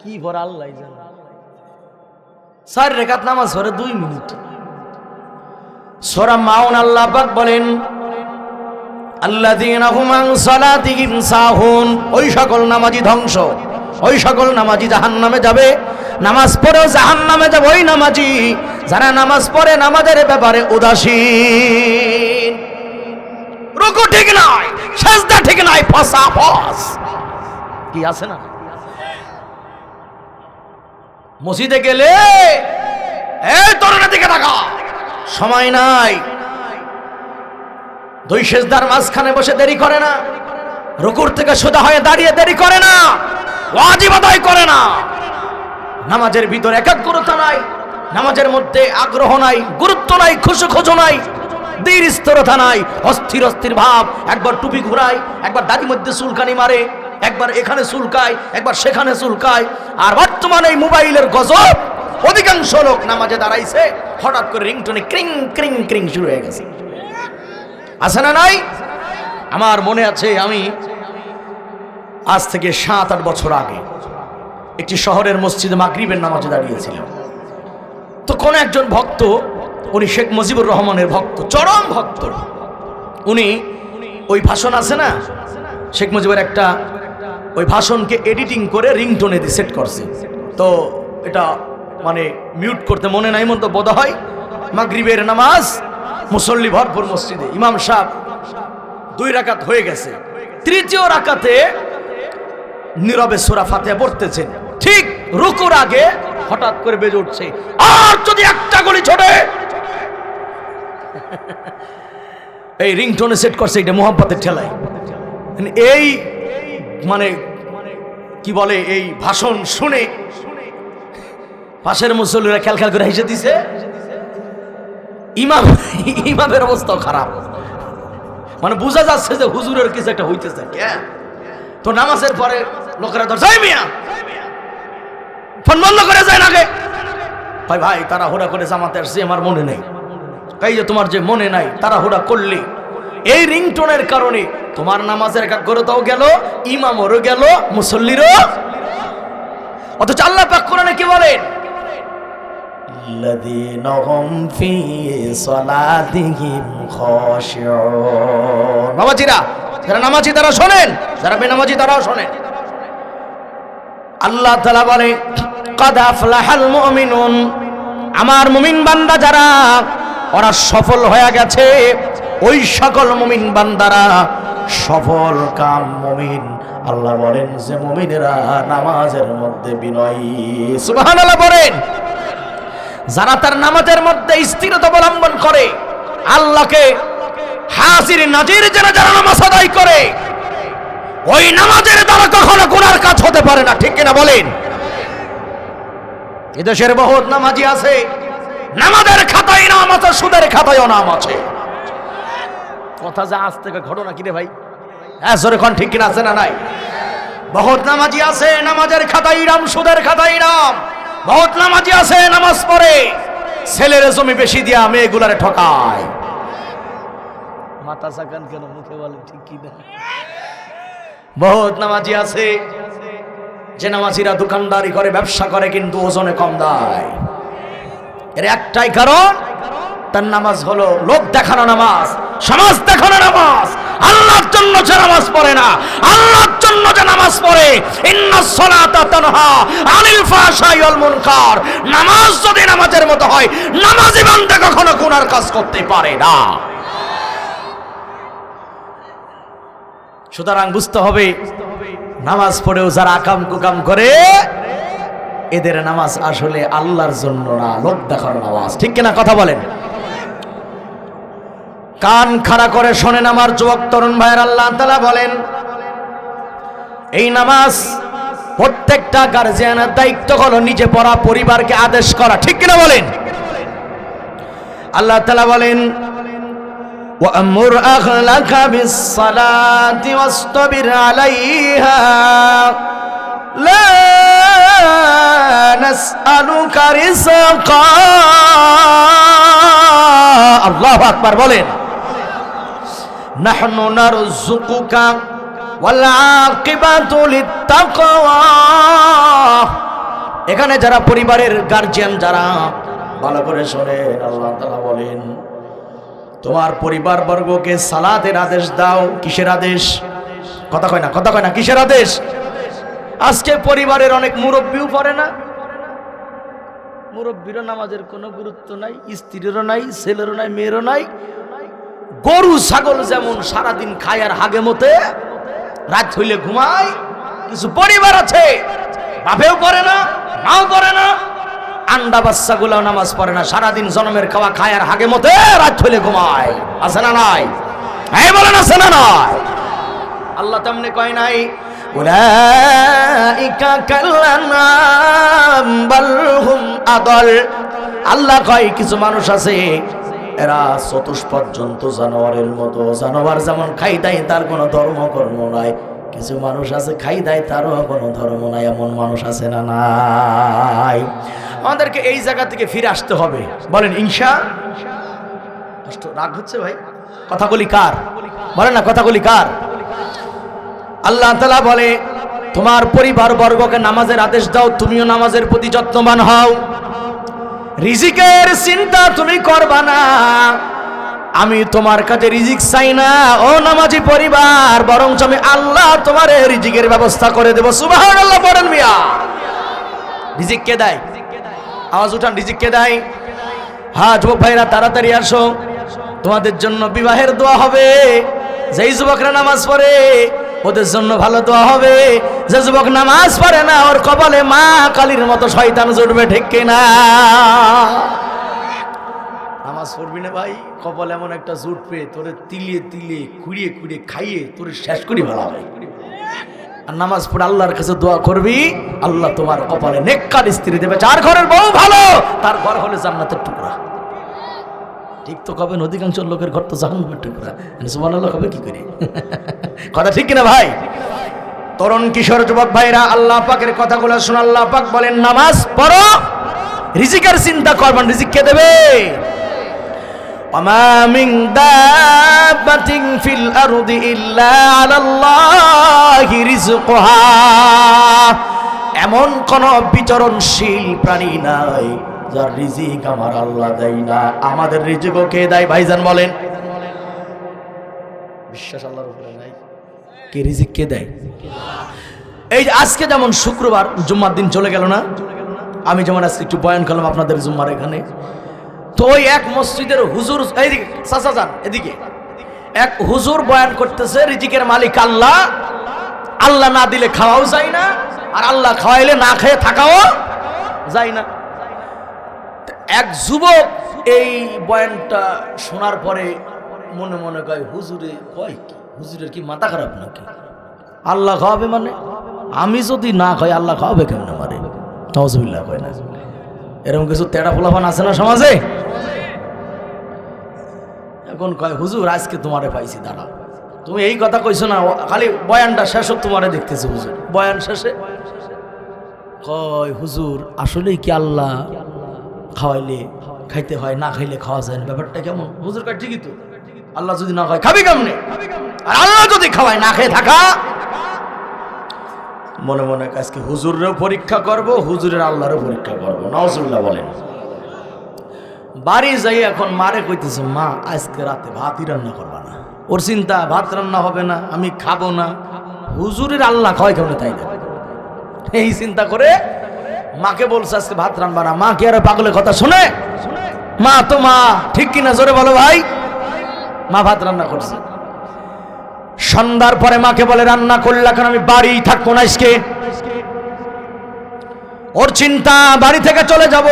কি পড়ে আল্লাহ জানে। 4 রাকাত নামাজ পড়ে 2 মিনিট। সূরা মাউন আল্লাহ পাক বলেন আল্লাযীনা হুম আন সালাতিহিম সাহুন, ওই সকল নামাজি ধ্বংস, ওই সকল নামাজি জাহান্নামে যাবে। নামাজ পড়েও জাহান্নামে যাবে ওই নামাজি যারা নামাজ পড়ে নামাজের ব্যাপারে উদাসীন। রুকু ঠিক নাই, সিজদা ঠিক নাই, ফসাফস কি আছে না? মসজিদে গেলে এই তরুণের দিকে তাকা, সময় নাই। 2 সেজদার মাঝখানে বসে দেরি করে না, রুকুর থেকে সোজা হয়ে দাঁড়িয়ে দেরি করে না, ওয়াজিব আদায় করে না। নামাজের ভিতরে একাগ্রতা নাই, নামাজের মধ্যে আগ্রহ নাই, গুরুত্ব নাই, খুশু নাই, ধীর স্থিরতা নাই, অস্থির অস্থির ভাব। একবার টুপি ঘুরায়, একবার দাড়ির মধ্যে চুলকানি মারে, একবার এখানে চুলকায়, একবার সেখানে চুলকায়। আর বর্তমানে এই মোবাইলের গজব, অধিকাংশ লোক নামাজে দাঁড়াইছে, হঠাৎ করে রিংটোনে ক্রিং ক্রিং ক্রিং শুরু হয়ে গেছে। আছে না নাই? আমার মনে আছে, আমি আজ থেকে 7-8 বছর আগে একটি শহরের মসজিদে মাগরিবের নামাজে দাঁড়িয়েছিলাম। তো কোন একজন ভক্ত, উনি শেখ মুজিবুর রহমানের ভক্ত, চরম ভক্ত, উনি ওই ভাষণ আছে না শেখ মুজিবের একটা, ওই ভাষণকে এডিটিং করে রিংটোনে দিয়ে সেট করছে। তো এটা মানে মিউট করতে মনে নাই মতো বোধ হয়। মাগরিবের নামাজ, মুসল্লি ভরপুর মসজিদে, ইমাম সাহেব 2 রাকাত হয়ে গেছে, 3য় রাকাতে নীরবে সূরা ফাতিহা পড়তেছেন। ঠিক রুকুর আগে হঠাৎ করে বেজে উঠছে, আর যদি একটা গলি ছোটে। এই রিংটোনে সেট করছে, এটা মোহাম্মতের ঠেলায়। এই মানে কি বলে, এই ভাষণ শুনে পাশের মুসল্লিরা খেয়াল করে হেসে দিছে। ইমামের অবস্থাও খারাপ, মানে বোঝা যাচ্ছে যে হুজুরের কিছু একটা হইতেছে। তো নামাজের পরে লোকেরা ধরছে, মিয়া ফোন বন্ধ করে যায় নাকি? ভাই ভাই তারা হুড়া করে জামাতে আসছে, আমার মনে নেই। এই যে তোমার যে মনে নাই, তারা হুড়া করলে এই রিংটোনের কারণে তোমার নামাজের একাগ্রতাও গেল, ইমামেরও গেল, মুসল্লিরও। অথচ আল্লাহ পাক কোরআনে কি বলেন? الذين هم في صلاتهم خاشعون। নামাজিরা, যারা নামাজি তারা শোনেন, যারা বেনামাজি তারাও শোনেন। আল্লাহ তাআলা বলে قد أفلح المؤمنون, আমার মুমিন বান্দা যারা, ওরা সফল হয়ে গেছে। ওই সকল মুমিন বান্দারা সফল কাম মুমিন। আল্লাহ বলেন যে মুমিনেরা নামাজের মধ্যে বিনয়ী। সুবহানাল্লাহ বলেন। যারা তার নামাজের মধ্যে স্থিরতা অবলম্বন করে, আল্লাহকে হাজির নাজির যারা নামাজ আদায় করে, ওই নামাজের দ্বারা কখনো গুনার কাজ হতে পারে না। ঠিক কিনা বলেন? এদেশের বহুত নামাজি আছে, নামাজের খাতায় নাম আছে, সুদের খাতায়ও নাম আছে। কথা যা আজ থেকে ঘটনা কিরে ভাই, এখন ঠিক কিনা আছে না নাই? বহুত নামাজি আছে, নামাজের খাতায় নাম, সুদের খাতায় নাম। বহুত নামাজি আছে, নামাজ পড়ে, ছেলের জমি বেশি দিয়া মেয়েগুলারে ঠকায়। মাথা সাকান কেন মুখে বলে ঠিক কি না? বহুত নামাজি আছে যে নামাজিরা দোকানদারি করে, ব্যবসা করে, কিন্তু ওজনে কম দেয়। এর একটাই কারণ, তার নামাজ হলো লোক দেখানো নামাজ, সমাজ দেখানো নামাজ। আল্লাহর জন্য যে নামাজ পড়ে না, আল্লাহর জন্য যে নামাজ পড়ে, ইন্নাস সালাতা তানহা আনিল ফাহশাই ওয়াল মুনকার। নামাজ যদি নামাজের মতো হয়, নামাজি বান্দা কখনো গুনার কাজ করতে পারে না। সুতরাং বুঝতে হবে, নামাজ পড়েও যারা আকাম কুকাম করে, এদের নামাজ আসলে আল্লাহর জন্য না, লোক দেখানো নামাজ। ঠিক কিনা কথা বলেন? কান খাড়া করে শোনেন আমার যুবক তরুণ ভাইয়ের, আল্লাহ তাআলা বলেন এই নামাজ প্রত্যেকটা গার্জিয়ানের দায়িত্ব হলো নিজে পড়া, পরিবারকে আদেশ করা, ঠিক কিনা বলেন? আল্লাহ তাআলা বলেন ওয়া'মুর আহলাকা বিস-সালাতি ওয়াসতাবির আলাইহা লা নাসআলুকা রিজকা। আল্লাহু আকবার বলেন। নাহনু নারযুকুকা ওয়াল আকিবাতু লিত-তাকওয়া। এখানে যারা পরিবারের গার্জিয়ান যারা ভালো করে শোনেন, আল্লাহ তাআলা বলেন তোমার পরিবার বর্গকে সালাতের আদেশ দাও। কিসের আদেশ? কথা কয় না, কিসের আদেশ? আজকে পরিবারের অনেক মুরব্বিও পড়ে না, মুরব্বিরও নামাজের কোনো গুরুত্ব নাই, স্ত্রীরও নাই, ছেলেরও নাই, মেয়েরও নাই। গরু ছাগল যেমন সারাদিন খায় আর হাগে মতে, রাত হইলে ঘুমায়। কিছু পরিবার আছে বাপেও পড়ে না, মাও পড়ে না, আন্ডা বাচ্চাগুলো নামাজ পড়ে না, সারাদিন জন্মের খাওয়া খায় আর হাগে মতে, রাত হইলে ঘুমায়। আছে না নাই? এই বলেন আছে না নাই? আল্লাহ তেমনি কয় নাই উলাইকা কাল্লানাম বাল হুম আদল। আল্লাহ কয় কিছু মানুষ আছে এরা চতুষ্পদ জন্তু জানোয়ারের মতো, জানোয়ার যেমন খাই দেয় তার কোনো ধর্ম কর্ম নাই, কিছু মানুষ আছে খাই দেয় তারও কোনো ধর্ম নাই, এমন মানুষ আছে না নাই? আমাদেরকে এই জায়গা থেকে ফিরে আসতে হবে, বলেন ইনশাআল্লাহ। রাগ হচ্ছে ভাই? কথাগুলি কার? বলেন না, কথাগুলি কার? আল্লাহ তাআলা বলে তোমার পরিবার বর্গকে নামাজের আদেশ দাও, তুমিও নামাজের প্রতি যত্নবান হও। রিজিকের চিন্তা তুমি করবা না, আমি তোমার কাছে রিজিক চাই না ও নামাজি পরিবার, বরং আমি আল্লাহ তোমার রিজিকের ব্যবস্থা করে দেব। সুবহানাল্লাহ বলেন মিয়া। রিজিক কে দেয়? আওয়াজ উঠান, রিজিক কে দেয়? হ্যাঁ যুবক ভাইরা তাড়াতাড়ি আসো, তোমাদের জন্য বিবাহের দোয়া হবে। যেই যুবকরা নামাজ পড়ে ওদের জন্য ভালো দোয়া হবে, যে যুবক নামাজ পড়ে না ওর কপালে মা কালীর মতো শয়তান জুটবে, ঠিক কিনা? নামাজ পড়বি না ভাই, কপালে এমন একটা জুটবে তোরে তিলিয়ে তিলিয়ে কুড়িয়ে কুড়িয়ে খাইয়ে তোরে শেষ করি ভালো হবে। আর নামাজ পড়ে আল্লাহর কাছে দোয়া করবি, আল্লাহ তোমার কপালে নেককার স্ত্রী দেবে, যার ঘরের বউ ভালো তার ঘর হলে জান্নাতের টুকরা। ঠিক তো কবেন, অধিকাংশ লোকের ঘর তো জাহান্নামের টুকরা। সুবহানাল্লাহ কবে কি করে? কথা ঠিক কিনা ভাই? তরুণ কিশোর যুবক ভাইরা আল্লাহ পাকের কথাগুলো শুনুন। আল্লাহ পাক বলেন নামাজ পড়ো, রিজিকের চিন্তা করবেন, রিজিক কে দেবে? ওয়ামা মিন দাব্বাতিন ফিল আরদি ইল্লা আলাল্লাহি রিজকুহা। এমন কোন বিচরণশীল প্রাণী নাই যার রিজিক আমার আল্লাহ দেয় না। আমাদের রিজিকও কে দেয় ভাইজান বলেন? বিশ্বাস আল্লাহর উপরে নাই? কে রিজিক কে দেয়? এই যে আজকে যেমন শুক্রবার জুম্মার দিন চলে গেল না, আমি যেমন আজকে একটু বয়ান করলাম আপনাদের জুম্মার এখানে, তো ওই এক মসজিদের হুজুর, এইদিকে চাচা যান এদিকে, এক হুজুর বয়ান করতেছে রিজিকের মালিক আল্লাহ, আল্লাহ না দিলে খাওয়াও যায় না, আর আল্লাহ খাওয়াইলে না খেয়ে থাকাও যায় না। এক যুবক এই বয়ানটা শোনার পরে মনে মনে কয় হুজুরে কয় কি, হুজুরের কি মাথা খারাপ নাকি? আল্লাহ খাওয়াবে মানে? আমি যদি না খাই আল্লাহ খাওয়াবে কেমন আমারে? নাউজুবিল্লাহ কয় না। এরকম কিছু তেড়া পোলাপান আছে না সমাজে? এখন কয় হুজুর আজকে তোমারে পাইছি, দাঁড়াও, তুমি এই কথা কইছো না, খালি বয়ানটা শেষ তোমারে দেখতেছি হুজুর। বয়ান শেষে কয় হুজুর আসলেই কি আল্লাহ খাওয়াইলে খাইতে হয়, না খাইলে খাওয়া যায় না, ব্যাপারটা কেমন? হুজুর কয় ঠিকই তো, আল্লাহ যদি না খায় খাবি কেমনে, আর আল্লাহ যদি খাওয়ায় না খেয়ে থাকা। মনে মনে আজকে হুজুরেরও পরীক্ষা করব, হুজুরের আল্লাহরও পরীক্ষা করবো। নাউজুবিল্লাহ বলেন। বাড়ি যাই এখন মারে কইতেছে মা আজকে রাতে ভাতই রান্না করবা না। ওর চিন্তা ভাত রান্না হবে না, আমি খাবো না, হুজুরের আল্লাহ খাওয়াই কেমনে তাই না, এই চিন্তা করে মাকে বলছে আজকে ভাত রান্না না। মা কি আর পাগলের কথা শুনে? মা তো মা, ঠিক কিনা জোরে বলো ভাই? মা ভাত রান্না করছে। সন্ধ্যার পরে মাকে বলে রান্না করলা কেন, আমি বাড়ি থাকবো না আজকে। ওর চিন্তা বাড়ি থেকে চলে যাব,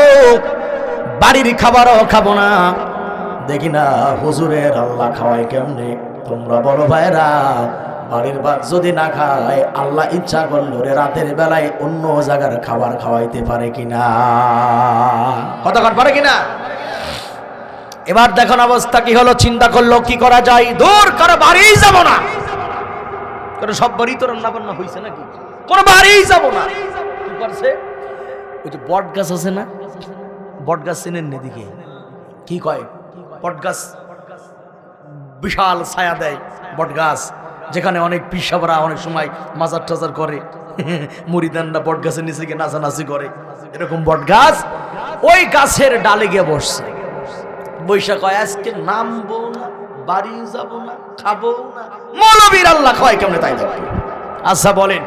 বাড়ির খাবারও খাবো না। দেখি না হুজুরের আল্লাহ খাওয়ায় কেমনে। তোমরা বলো ভাইরা বাড়ির ভাত যদি না খায় আল্লাহ ইচ্ছা করলো রে রাতের বেলায় অন্য জায়গার খাবার খাওয়াইতে পারে কিনা, কতক্ষণ পারে কিনা। এবার দেখুন অবস্থা কি হলো, চিন্তা করলো কি করা যায়, দূর কারো বাড়িই যাব না, কারণ সব বাড়ি তো রান্না বান্না হয়েছে নাকি, কোনো বাড়িই যাব না। কি করছে, ওই যে বট গাছ আছে না, বট গাছ চেনেন এদিকে, কি কয় বট গাছ, বিশাল ছায়া দেয় বট গাছ, যেখানে অনেক পিসাবরা অনেক সময় মাজার টাজার করে, মুরিদানরা বট গাছের নিচে গিয়ে নাচানাচি করে, এরকম বট গাছ, ওই গাছের ডালে গিয়ে বসছে। বৈশাখ হয় আজকে নামবো না, বাড়ি যাব না, খাবো না, মৌলবীর আল্লাহ খাওয়াই কেমনে তাই দেখবে। আচ্ছা বলেন,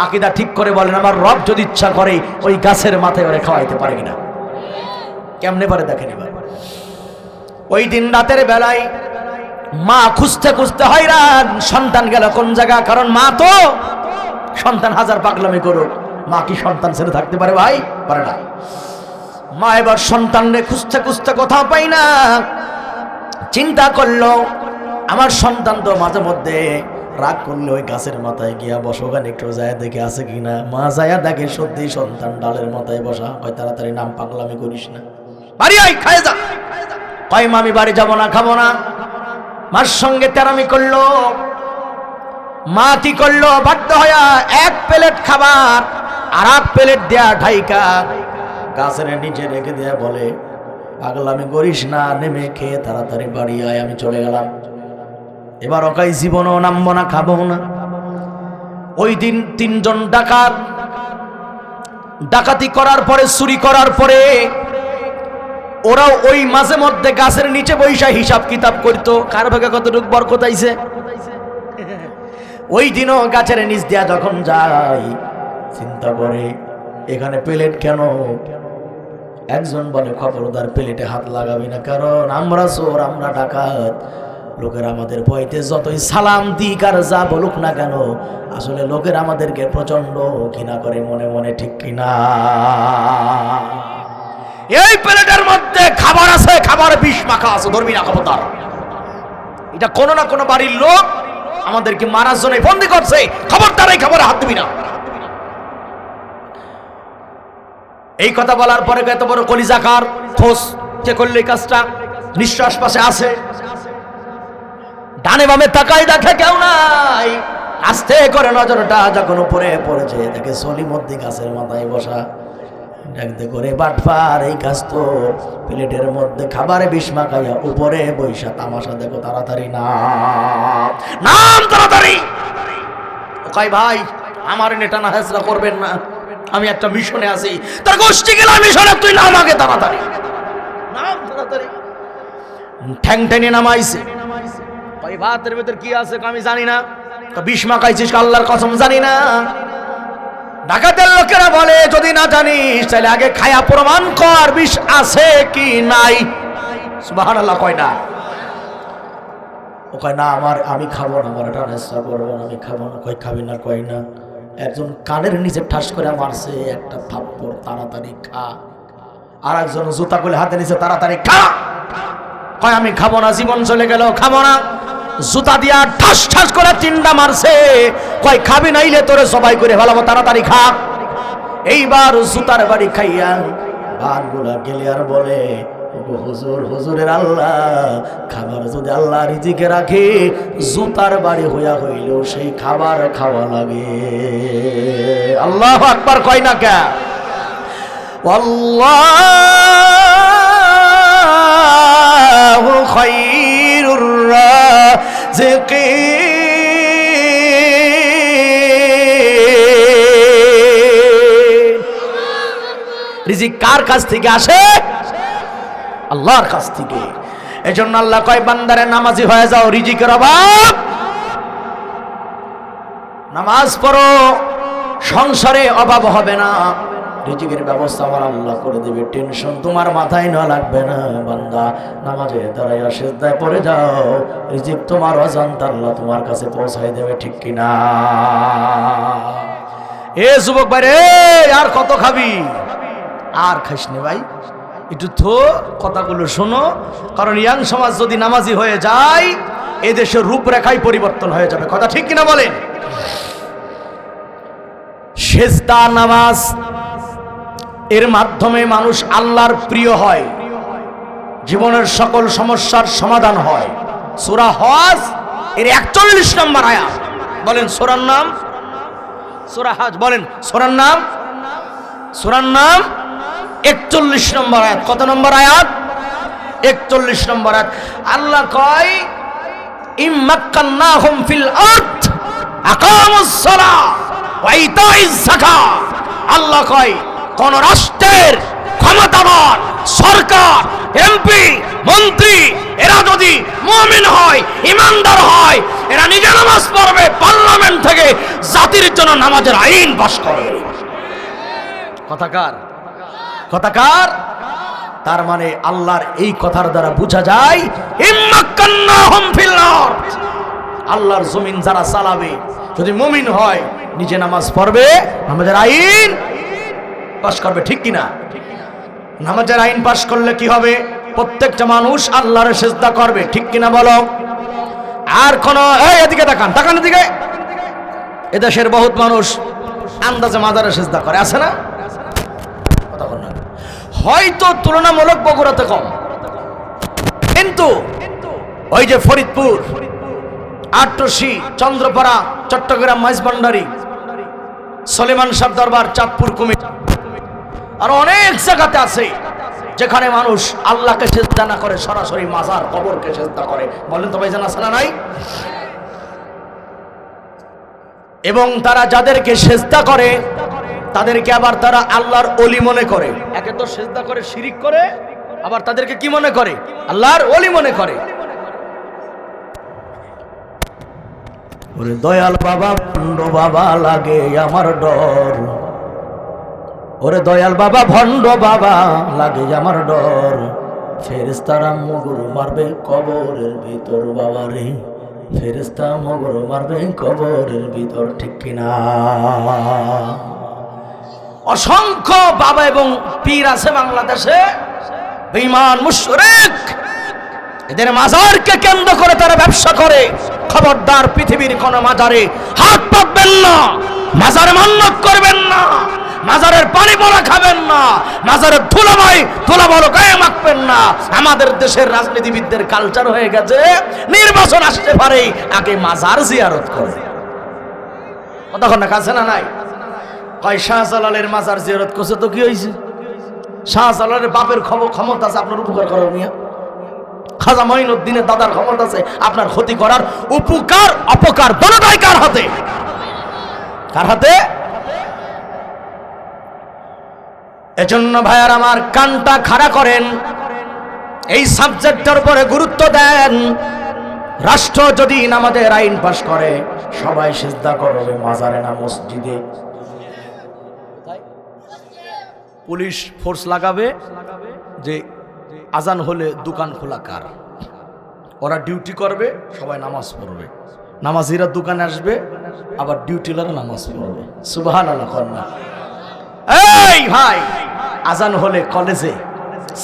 আকীদা ঠিক করে বলেন, আমার রব যদি ইচ্ছা করে ওই গাছের মাথায় ওরে খাওয়াইতে পারে কিনা, কেমনে পারে দেখেন। এবার ওই দিন রাতের বেলায় মা খুঁজতে খুঁজতে হয়রান, সন্তান গেল কোন জায়গা, কারণ মা তো সন্তান হাজার পাগলামি করুক, মা কি সন্তান ছেড়ে থাকতে পারে ভাই, পারে না। মা এবার সন্তানরে খুঁজতে খুঁজতে কোথাও পাই না, চিন্তা করলো আমার সন্তান তো মাঝে মধ্যে রাগ করলে ওই গাছের মাথায় গিয়া বসোগান, একটু যায় দেখে আছে কিনা। মা যায়া দেখে সত্যি সন্তান ডালের মাথায় বসা, কয় তাড়াতাড়ি নাম পাগলামি করিস না, বাড়ি আয় খায় যা। কয় মা আমি বাড়ি যাবো না, খাবো না। মার সঙ্গে তেরামি করলো, মা কি করলো, বাধ্য হইয়া এক প্লেট খাবার আর এক প্লেট দেয়া ঢাইকা গাছের নিচে রেখে দেয়া বলে, পাগলামি করিস না, নেমে খেয়ে তাড়াতাড়ি বাড়ি আয়, আমি চলে গেলাম। এবার ওকাই জীবনও নামবো না, খাবো না। ওই দিন তিনজন ডাকাত ডাকাতি করার পরে, চুরি করার পরে ওরাও ওই মাঝে মধ্যে গাছের নিচে বৈশা হিসাব কিতাব করতো, কার ভাগে কতটুকু বরকত আইছে। ওই দিনও গাছের নিচ দিয়া যখন যাই, চিন্তা করে এখানে প্লেট কেন। একজন বলে, খবরদার প্লেটে হাত লাগাবি না, কারণ আমরা চোর, আমরা ডাকাত, লোকের আমাদের ভয়তে যতই সালাম দিক আর যা বলুক না কেন, আসলে লোকের আমাদেরকে প্রচন্ড ঘৃণা করে মনে মনে, ঠিক কিনা। এই প্লেটের মধ্যে খাবার আছে, খাবার বিষ মাখা আছে, ধরবি না, খবরদার। এটা কোনো না কোনো বাড়ির লোক আমাদেরকে মারার জন্য বন্দী করছে, খবরদার এই খাবারে হাত দিবি না। এই কথা বলার পরে এত বড় কলিজাকার খোঁজ কে করলে এই কাজটা, নিঃশ্বাস পাশে আছে, ডানে বামে তাকায় দেখে কেউ নাই। আস্তে করে নজরটা যখন উপরে পড়েছে, দেখে সলিমদ্দি গাছের মাথায় বসা। দেখতে করে বাটফার, এই গাছ তো প্লেটের মধ্যে খাবারে বিষ মাখাইয়া উপরে বৈশা তামাশা দেখো, তাড়াতাড়ি নাম তাড়াতাড়ি। কয় ভাই আমার নেটা না হেসরা করবেন না, আমি একটা মিশনে আছি, তার গোষ্ঠী গেলাম মিশনে, তুই নাম আগে তাড়াতাড়ি, নাম তাড়াতাড়ি। ঠ্যাং টেনে নামাইছে। কয় ভাতের ভেতর কি আছে আমি জানি না, তো বিষ মাখাইছিস আল্লাহর কসম জানি না। ডাকাতের লোকেরা বলে, যদি না জানিস তাহলে আগে খায়া প্রমাণ কর বিষ আছে কি নাই। সুবহানাল্লাহ কয় না, ও কয় না আমি খাবো না, আমার এটা নেশা করবো না, আমি খাবো না। কয় খাবি না, কয় না। একজন কানের নিচে ঠাস করে মারছে একটা থাপ্পড়, তাড়াতাড়ি খা। আর একজন জুতা খুলে হাতে নিচে, তাড়াতাড়ি খা। কয় আমি খাবো না, জীবন চলে গেল, খাবো না। জুতা দিয়া ঠাস ঠাস করে তিনটা মারছে। কয় খাবি নাইলে তোরে সবাই করে ফেলাবো, তাড়াতাড়ি খা। এইবার জুতার বাড়ি খাইয়া বাঘগুলা গেলে আর বলে, হুজুর, হুজুরের আল্লাহ খাবার যদি আল্লাহ রিজিকে রাখে, জুতার বাড়ি হইয়া হইলেও সেই খাবার খাওয়া লাগে। আল্লাহু আকবার কয় না কে? আল্লাহু খায়রুর রাযিকিন। রিজিক কার কাছ থেকে আসে? আল্লাহর কাছ থেকে। এজন্য আল্লাহ কয়, বান্দারে নামাজি হয়ে যাও, রিজিকের অভাব। নামাজ পড়ো, সংসারে অভাব হবে না, রিজিকের ব্যবস্থা আমার আল্লাহ করে দেবে, টেনশন তোমার মাথায় না লাগবে না। বান্দা নামাজে দাঁড়াইয়া সিজদায় পড়ে যাও, রিজিক তোমার অজান্তে আল্লাহ তোমার কাছে পৌঁছায় দেবে, ঠিক কিনা? এ যুবক ভাই রে, আর কত খাবি? আর খাইস নে ভাই, একটু তো কথাগুলো শোনো। কারণ ইয়াং সমাজ যদি নামাজি হয়ে যায়, এদেশের রূপরেখাই পরিবর্তন হয়ে যাবে। কথা ঠিক কিনা বলেন? সেজদা নামাজ এর মাধ্যমে মানুষ আল্লাহর প্রিয় হয়, জীবনের সকল সমস্যার সমাধান হয়। সূরা হজ এর 41 নম্বর আয়াত। বলেন সূরার নাম? সূরা হজ। বলেন সূরার নাম? সূরার নাম 41 নম্বর আয়াত। কত নম্বর আয়াত? 41 নম্বর আয়াত। আল্লাহ কয় ইম্মাক্কান্নাহুম ফিল আরদ আকামুস সালাহ ওয়া ইতাইজ যাকাত। আল্লাহ কয় কোন রাষ্ট্রের ক্ষমতাবান সরকার, এমপি, মন্ত্রী এরা যদি মুমিন হয়, ইমানদার হয়, এরা নিজে নামাজ পড়বে, পার্লামেন্ট থেকে জাতির জন্য নামাজের আইন পাস করবে। কথাকার? কথাকার? তার মানে আল্লাহর এই কথার দ্বারা বোঝা যায় ইম্মাক্কান্নাহুম ফিল আরদ, আল্লাহর জমিন যারা চালাবে যদি মুমিন হয় নিজে নামাজ পড়বে, নামাজের আইন পাস করবে। ঠিক কিনা? নামাজের আইন পাস করলে কি হবে? প্রত্যেকটা মানুষ আল্লাহর সিজদা করবে। ঠিক কিনা বলো? আর কোন এদিকে তাকান, তাকান এদিকে। এদেশের বহুত মানুষ আন্দাজে মাজারে সিজদা করে, আছে না? হয়তো তুলনামূলক বগুড়াতে কম, কিন্তু ওই যে ফরিদপুর, আটরশি, চন্দ্রপাড়া, চট্টগ্রাম, মাইজভান্ডারি, সলেমান শাহ দরবার, চাঁদপুর, কুমিল্লা আর অনেক জায়গাতে আছে যেখানে মানুষ আল্লাহকে সিজদা না করে সরাসরি মাজার কবরকে সিজদা করে। বলেন তো ভাই, জানা আছে না নাই? এবং তারা যাদেরকে সিজদা করে তাদেরকে আবার তারা আল্লাহর ওলি মনে করে। একে তো সিজদা করে শিরিক করে, আবার তাদেরকে কি মনে করে? আল্লাহর ওলি মনে করে। ওরে দয়াল বাবা, ভণ্ড বাবা লাগে আমার ডর, ওরে দয়াল বাবা, ভণ্ড বাবা লাগে আমার ডর, ফেরেশতারা মুগুর মারবে কবরের ভিতর বাবা রে, ফেরেশতা মুগুর মারবে কবরের ভিতর। ঠিক কিনা? অসংখ্য বাবা এবং পীর আছে বাংলাদেশে, বেঈমান মুশরিক, এদের মাজারকে কেন্দ্র করে তারা ব্যবসা করে। খবরদার, পৃথিবীর কোন মাজারে হাত পাতবেন না, মাজারে মান্নত করবেন না, মাজারের পানি পড়া খাবেন না, মাজারের ধুলা বড় গায়ে মাখবেন না। আমাদের দেশের রাজনীতিবিদদের কালচার হয়ে গেছে নির্বাচন আসতে পারে আগে মাজার জিয়ারত করে। কতক্ষণ না কাছে না নাই? কয় শাহজালালের মাজার জিয়ারত করছে তো কি হয়েছে? শাহজালালের বাপের ক্ষমতা আছে আপনার উপকার করার, মিয়া। খাজা মঈনুদ্দিনের দাদার ক্ষমতা আছে আপনার ক্ষতি করার। উপকার অপকার দুটোই কার হাতে? কার হাতে? এজন্য ভাইয়ার আমার, কানটা খাড়া করেন, এই সাবজেক্টের উপরে গুরুত্ব দেন। রাষ্ট্র যদি নামাজের আইন পাশ করে সবাই সিজদা করবে মাজারে না মসজিদে? পুলিশ ফোর্স লাগাবে যে আজান হলে দোকান খোলা কার, ওরা ডিউটি করবে, সবাই নামাজ পড়বে, নামাজিরা দোকানে আসবে, আবার ডিউটিলারা নামাজ পড়বে। সুবহানাল্লাহ। কন্যা এই ভাই, আজান হলে কলেজে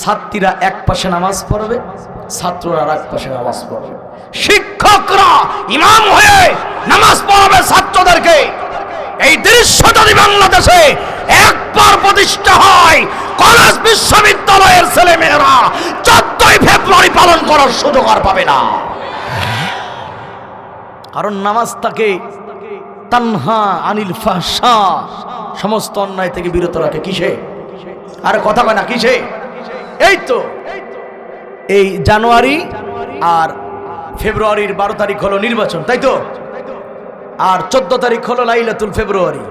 ছাত্রীরা এক পাশে নামাজ পড়বে, ছাত্ররা আর এক পাশে নামাজ পড়বে, শিক্ষকরা ইমাম হয়ে নামাজ পড়াবে ছাত্রদেরকে। এই দৃশ্য যদি বাংলাদেশে একবার প্রতিষ্ঠা হয়, কলেজ বিশ্ববিদ্যালয়ের ছেলে মেয়েরা 14ই ফেব্রুয়ারি পালন করার সুযোগ আর পাবে না। কারণ নামাজ তাকে তানহা আনিল ফাহশা, সমস্ত অন্যায় থেকে বিরত রাখে। কিসে? আর কথা কয় না, কিসে? এই তো এই জানুয়ারি আর ফেব্রুয়ারির 12 তারিখ হলো নির্বাচন, তাই তো? আর 14 তারিখ হলো লাইলাতুল ফেব্রুয়ারি,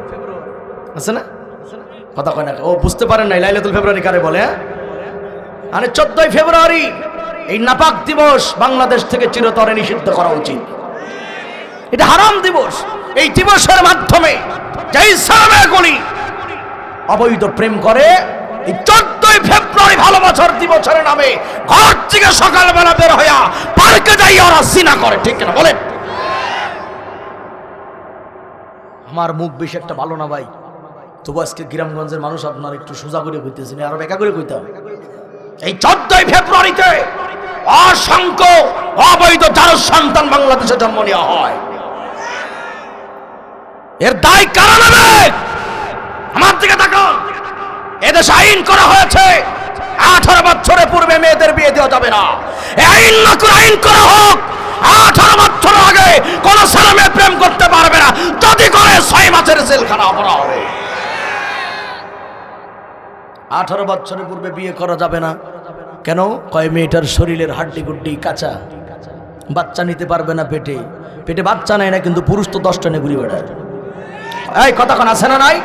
আছে না? কথা কয় না, ও বুঝতে পারেন নাই লাইলাতুল ফেব্রুয়ারি কারে বলে? মানে 14ই ফেব্রুয়ারি এই নাপাক দিবস বাংলাদেশ থেকে চিরতরে নিষিদ্ধ করা উচিত। এটা হারাম দিবস। এই দিবসের মাধ্যমে যে ইসলামের গলি অবৈধ প্রেম করে, এই 14ই ফেব্রুয়ারি ভালোবাসার দিবসের নামে ঘর থেকে সকালবেলা বের হইয়া পার্কে যাই ওরা সিনা করে। ঠিক না বলেন? আমার মুখ বেশি একটা ভালো না ভাই, তবু আজকে গ্রামগঞ্জের মানুষ আপনার একটু সোজা করে কইতেছেন, আরো বেকা করে কইতাম। এই 14ই ফেব্রুয়ারিতে অসংখ্য অবৈধ যার সন্তান বাংলাদেশে জন্ম নেওয়া হয়। এর দায় কারা নেবে? আমার দিকে তাকান। এদেশে আইন করা হয়েছে 18 বছরের পূর্বে মেয়েদের বিয়ে দেওয়া যাবে না। এই আইন না করে আইন করা হোক 18 বছর আগে কোন ছেলে মেয়ে প্রেম করতে পারবে না, যদি করে 6 মাসের জেলখানা করা হবে। 18 বছরের পূর্বে বিয়ে করা যাবে না কেন? কয় মেয়েটার শরীরের হাড্ডি গুড্ডি কাঁচা, বাচ্চা নিতে পারবে না, পেটে পেটে বাচ্চা নেয় না, কিন্তু পুরুষ তো 10টা নিয়ে ঘুরে বেড়ায়। এই কথা কোন আছে না নাই?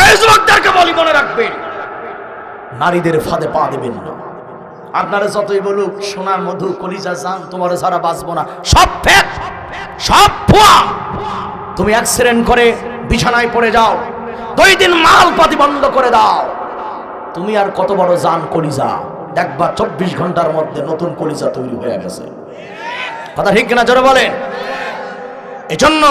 এই যুবকদেরকে বলি, মনে রাখবেন, নারীদের ফাঁদে পা দেবেন না। আপনারা যতই বলুক সোনার মধু কলিজা জান তোমার ছাড়া বাঁচবো না, সব ফেক, সব ভুয়া। তুমি অ্যাক্সিডেন্ট করে বিছানায় পড়ে যাও, 2 দিন মাল পাতি বন্ধ করে দাও, তুমি আর কত বড় জান কলিজা, একবার 24 ঘন্টার মধ্যে নতুন কলিজা তৈরি হয়ে গেছে। কথা ঠিক কিনা জোরে বলেন। এজন্য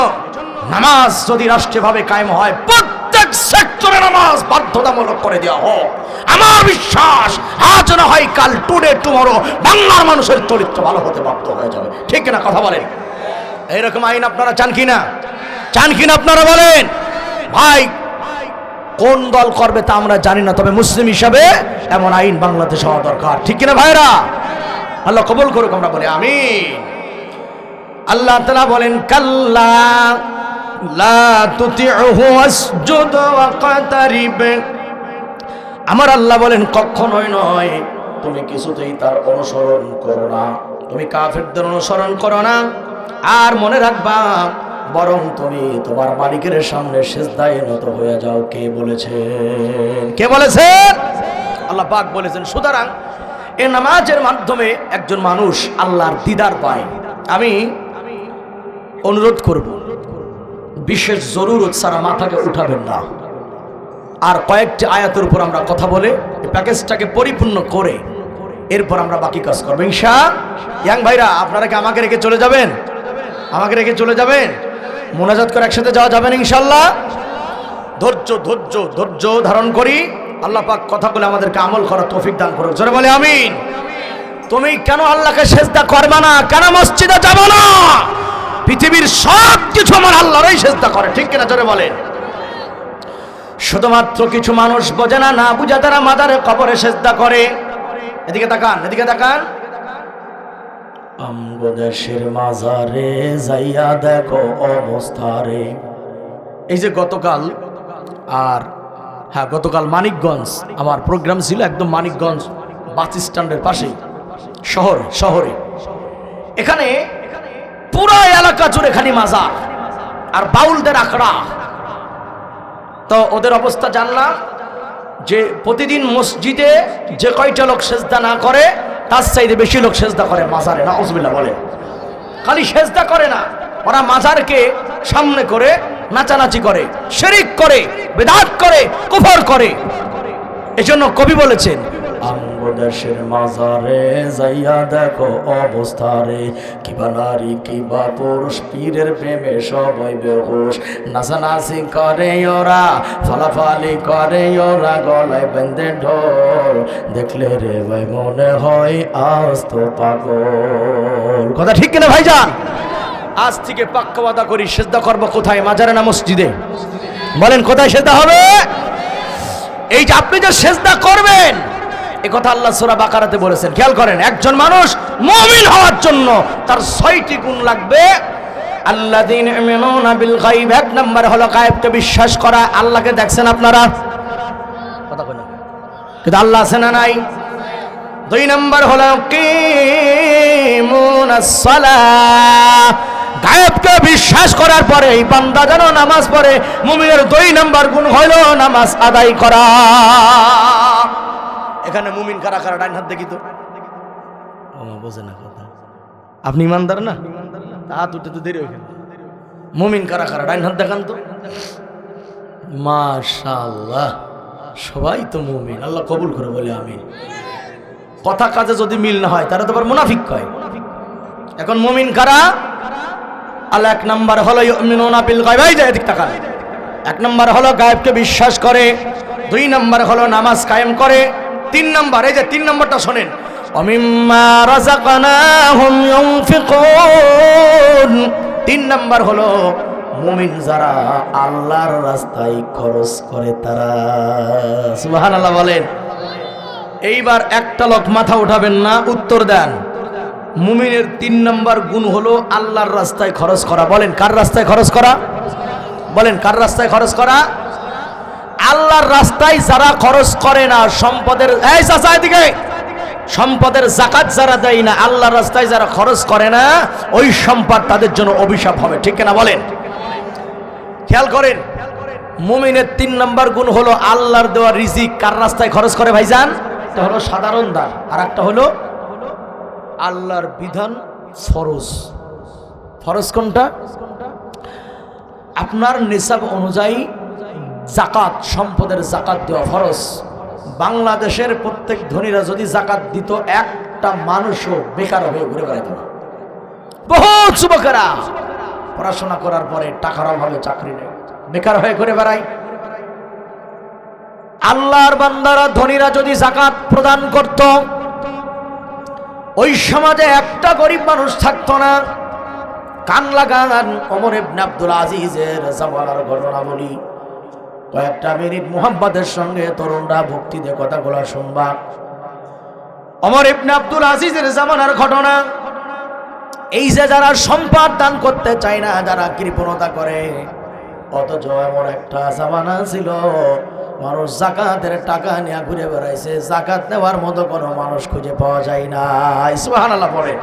নামাজ যদি রাষ্ট্রীয়ভাবে কায়েম হয়, প্রত্যেক সেক্টরে নামাজ বাধ্যতামূলক করে দেওয়া হোক। আমার বিশ্বাস আজ না হয় কাল, টুডে টুমরো বাংলার মানুষের চরিত্র ভালো হতে বাধ্য হয়ে যাবে। ঠিক কিনা কথা বলেন? এইরকম আইন আপনারা চান কিনা? চান কিনা আপনারা বলেন? ভাই, কোন দল করবে তা আমরা জানি না, তবে মুসলিম হিসাবে এমন আইন বাংলাদেশে হওয়া দরকার। ঠিক কিনা ভাইরা? আল্লাহ কবুল করুক, আমরা বলি আমিন। আল্লাহ তাআলা বলেন, কাল্লা লা তুতিউহু ওয়াসজুদ ওয়াকতারিব। আমার আল্লাহ বলেন, কখনোই নয়, তুমি কিছুতেই তার অনুসরণ করো না, তুমি কাফেরদের অনুসরণ করো না। আর মনে রাখবা, বরং তুমি তোমার মালিকের সামনে সিজদায় নত হয়ে যাও। কে বলেছেন? কে বলেছেন? আল্লাহ পাক বলেছেন। সুতরাং এই নামাজের মাধ্যমে একজন মানুষ আল্লাহর দিদার পায়। আমি অনুরোধ করব, বিশেষ জরুরত ছাড়া মাথাকে উঠাবেন না। আর কয়েকটি আয়াতের উপর আমরা কথা বলে এই প্যাকেজটাকে পরিপূর্ণ করে এরপর আমরা বাকি কাজ করবো ইনশাআল্লাহ। ইয়াং ভাইরা, আপনারা কি আমাকে রেখে চলে যাবেন? আমাকে রেখে চলে যাবেন? মোনাজাত করে একসাথে যাওয়া যাবেন ইনশাআল্লাহ? ধৈর্য ধৈর্য ধৈর্য ধারণ করি। আল্লাহ পাক কথা বলে আমাদেরকে আমল করার তৌফিক দান করুন। জোরে বলে আমিন। তুমি কেন আল্লাহকে সিজদা করবে না? কেন মসজিদে যাব না? পৃথিবীর সব কিছু আমার আল্লাহরই সিজদা করে। ঠিক কিনা জোরে বলেন? শুধুমাত্র কিছু মানুষ বোঝে না, না বুঝা তারা মাজারে কবরে সিজদা করে। এদিকে তাকান, এদিকে তাকান। আমগো দেশের মাজারে যাইয়া দেখো অবস্থা রে। এই যে গতকাল, আর হ্যাঁ গতকাল মানিকগঞ্জ আমার প্রোগ্রাম ছিল, একদম মানিকগঞ্জ বাস স্ট্যান্ডের পাশেই, শহরে। এখানে পুরো এলাকা জুড়ে খালি মাজার আর বাউলদের আখড়া। তো ওদের অবস্থা জানলাম যে প্রতিদিন মসজিদে যে কয়টা লোক সেজদা না করে তার চাইতে বেশি লোক সেজদা করে মাজারে। নাউজুবিল্লাহ বলে। খালি সেজদা করে না, ওরা মাজারকে সামনে করে নাচানাচি করে, শিরক করে, বিদআত করে, কুফর করে। এজন্য কবি বলেছেন, আমগো দেশের মাজারে যাইয়া দেখো অবস্থা রে, কিবা নারী কিবা পুরুষ পীরের প্রেমে সবাই বেহুশ। নাচানাচি করে ওরা, ফালাফালি করে ওরা, গলায় বেঁধে ঢোল, দেখলে রে ভাই মনে হয় আজ তো পাগল। কথা ঠিক কিনা ভাইজান? আজ থেকে পাক্কা ওয়াদা করি, সিজদা করবো কোথায়? মাজারে না মসজিদে? বলেন কোথায় সিজদা হবে? এই যে আপনি যে সিজদা করবেন, এই কথা আল্লাহ সূরা বাকারাতে বলেছেন। খেয়াল করেন, একজন মানুষ মুমিন হওয়ার জন্য তার 6টি গুণ লাগবে। আল্লাযীনা ইউমিনুনা বিল গায়ব, 1 নাম্বার হলো গায়েবকে বিশ্বাস করা। আল্লাহকে দেখছেন আপনারা? কথা কই না, কিন্তু আল্লাহ আছে না নাই? 2 নাম্বার হলো কিমুনাস সালাহ, গায়েবকে বিশ্বাস করার পরে এই বান্দা যেন নামাজ পড়ে। মুমিনের 2 নাম্বার গুণ হলো নামাজ আদায় করা। এখানে মুমিন কারা কারা? ডাইন হাত দেখি তো। বোঝে না কথা। আপনি ইমানদার না? হাত উঠতে তো দেরি ওইখানে। মুমিন কারা কারা? ডাইন হাত দেখান তো। মাশাআল্লাহ, সবাই তো মুমিন। আল্লাহ কবুল করে বলে আমিন। কথা কাজে যদি মিল না হয় তারা তো আবার মুনাফিক কয়। এখন মুমিন কারা? আল্লাহ 1 নাম্বার হলো ইউমিনুনা বিল গায়ব। এই যে এদিক তাকান। 1 নাম্বার হলো গায়েবকে বিশ্বাস করে, 2 নাম্বার হলো নামাজ কায়েম করে, 3 নাম্বার, এই যে 3 নাম্বারটা শোনেন, ওমিম্মা রাযাকনাহুম ইউনফিকুন। 3 নাম্বার হলো মুমিন যারা আল্লাহর রাস্তায় খরচ করে তারা। সুবহানাল্লাহ বলেন। এইবার একটা লোক মাথা উঠাবেন না, উত্তর দেন। মুমিনের 3 নাম্বার গুণ হলো আল্লাহর রাস্তায় খরচ করা। বলেন কার রাস্তায় খরচ করা? বলেন কার রাস্তায় খরচ করা? আল্লাহর রাস্তায় যারা খরচ করে না, সম্পদের, এই চাচা এদিকে, সম্পদের যাকাত যারা দেয় না, আল্লাহর রাস্তায় যারা খরচ করে না, ওই সম্পদ তাদের জন্য অভিশাপ হবে। ঠিক কিনা বলেন? খেয়াল করেন, মুমিনের 3 নাম্বার গুণ হলো আল্লাহর দেওয়া রিজিক কার রাস্তায় খরচ করে ভাইজান? এটা হলো সাধারণ দান, আর একটা হলো আল্লাহর বিধান ফরজ। ফরজ কোনটা? আপনার নিসাব অনুযায়ী যাকাত, সম্পদের যাকাত দেওয়া ফরজ। বাংলাদেশের প্রত্যেক ধনীরা যদি যাকাত দিত, একটা মানুষও বেকার হয়ে ঘুরে বেড়াইত না। বহুত যুবকেরা পড়াশোনা করার পরে টাকার অভাবে চাকরি নেই, বেকার হয়ে ঘুরে বেড়ায়। আল্লাহর বান্দারা ধনীরা যদি যাকাত প্রদান করত, ওই সমাজে একটা গরিব মানুষ থাকতো না। কান লাগান, ওমর ইবনে আব্দুল আজিজের জামানার ঘটনা বলি। কয়েকটা মিনিট মুহাম্মাদের সঙ্গে তরুণরা ভক্তি দিয়ে কথাগুলো শুনবা। ওমর ইবনে আব্দুল আজিজের জামানার ঘটনা। এই যে যারা সম্পদ দান করতে চায় না, যারা কৃপণতা করে, অথচ এমন একটা জামানা ছিল মানুষ যাকাতের টাকা নিয়ে ঘুরে বেড়াইছে, যাকাত নেওয়ার মতো কোনো মানুষ খুঁজে পাওয়া যায় না। সুবহানাল্লাহ পড়ে।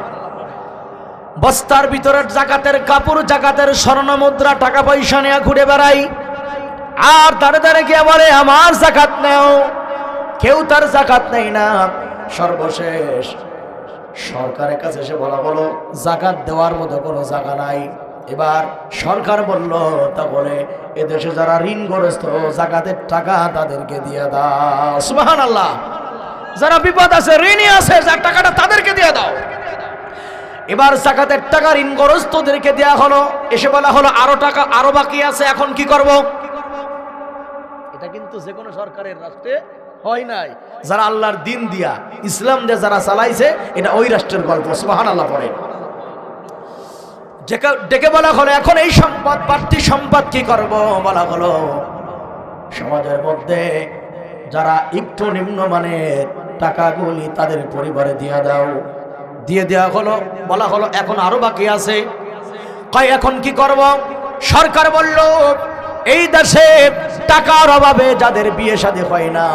বস্তার ভিতরে যাকাতের কাপড়, যাকাতের স্বর্ণ মুদ্রা, টাকা পয়সা নিয়ে ঘুরে বেড়াই, আর দাঁড়ে দাঁড়ে গিয়ে বলে আমার যাকাত নেও। কেউ তার যাকাত নেই না। সর্বশেষ সরকারের কাছে এসে বলা হলো যাকাত দেওয়ার মতো কোনো জায়গা নাই। এবার সরকার বলল, তাহলে এদেশে যারা ঋণগ্রস্ত, যাকাতের টাকা তাদেরকে দিয়ে দাও। সুবহানাল্লাহ। যারা বিপদ আছে, ঋণী আছে, যার টাকাটা তাদেরকে দিয়ে দাও। এবার যাকাতের টাকা ঋণগ্রস্তদেরকে দেয়া হলো। এসে বলা হলো আরো টাকা আরো বাকি আছে, এখন কি করব? এটা কিন্তু যে কোনো সরকারের রাষ্ট্রে হয় নাই। যারা আল্লাহর দিন দিয়া, ইসলাম দিয়ে যারা চালাইছে, এটা ওই রাষ্ট্রের গল্প। সুবহানাল্লাহ পড়ে। ডেকে বলা হলো এখন এই সম্পদ, বাড়তি সম্পদ কি করব? বলা হলো সমাজের মধ্যে যারা একটু নিম্নমানের টাকাগুলি তাদের পরিবারে দিয়ে দাও। দিয়ে দেওয়া হলো। বলা হলো এখন আরো বাকি আছে। কয় এখন কি করব? সরকার বলল এই দেশে টাকার অভাবে যাদের বিয়ে শাদী হয় না,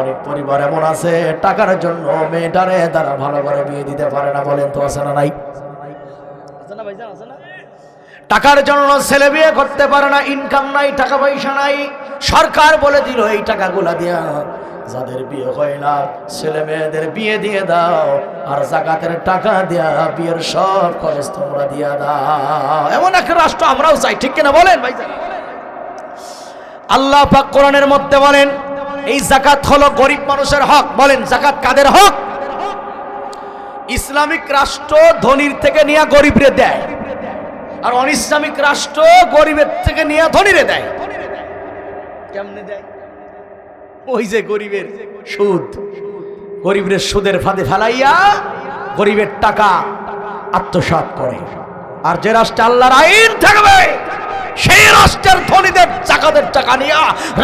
অনেক পরিবার এমন আছে টাকার জন্য মেয়েটারে তারা ভালো করে বিয়ে দিতে পারে না। বলেন তো আছে না নাই? টাকার জন্য ছেলে বিয়ে করতে পারে না, ইনকাম নাই, টাকা পয়সা নাই। সরকার বলে দিল এই টাকাগুলা দিয়া যাদের বিয়ে হয় না, ছেলে মেয়েদের বিয়ে দিয়ে দাও, আর যাকাতের টাকা দিয়া বিয়ের সব খরচ তোমরা দিয়া দাও। এমন একটা রাষ্ট্র আমরাও চাই। ঠিক কিনা বলেন ভাই? আল্লাহ পাক কোরআনের মধ্যে বলেন এই যাকাত হলো গরিব মানুষের হক। বলেন যাকাত কাদের হক? ইসলামিক রাষ্ট্র ধনীর থেকে নিয়ে গরিবরে দেয়, আর অনিসলামিক রাষ্ট্র গরিবের থেকে নিয়ে ধনীরে দেয়। কেমনে দেয়? ওই যে গরিবের সুদ, গরিবের সুদের ফাঁদে ফেলাইয়া গরিবের টাকা আত্মসাৎ করে। আর যে রাষ্ট্রে আল্লাহর আইন থাকবে, সেই রাষ্ট্রের ধনীদের যাকাতের টাকা নিয়ে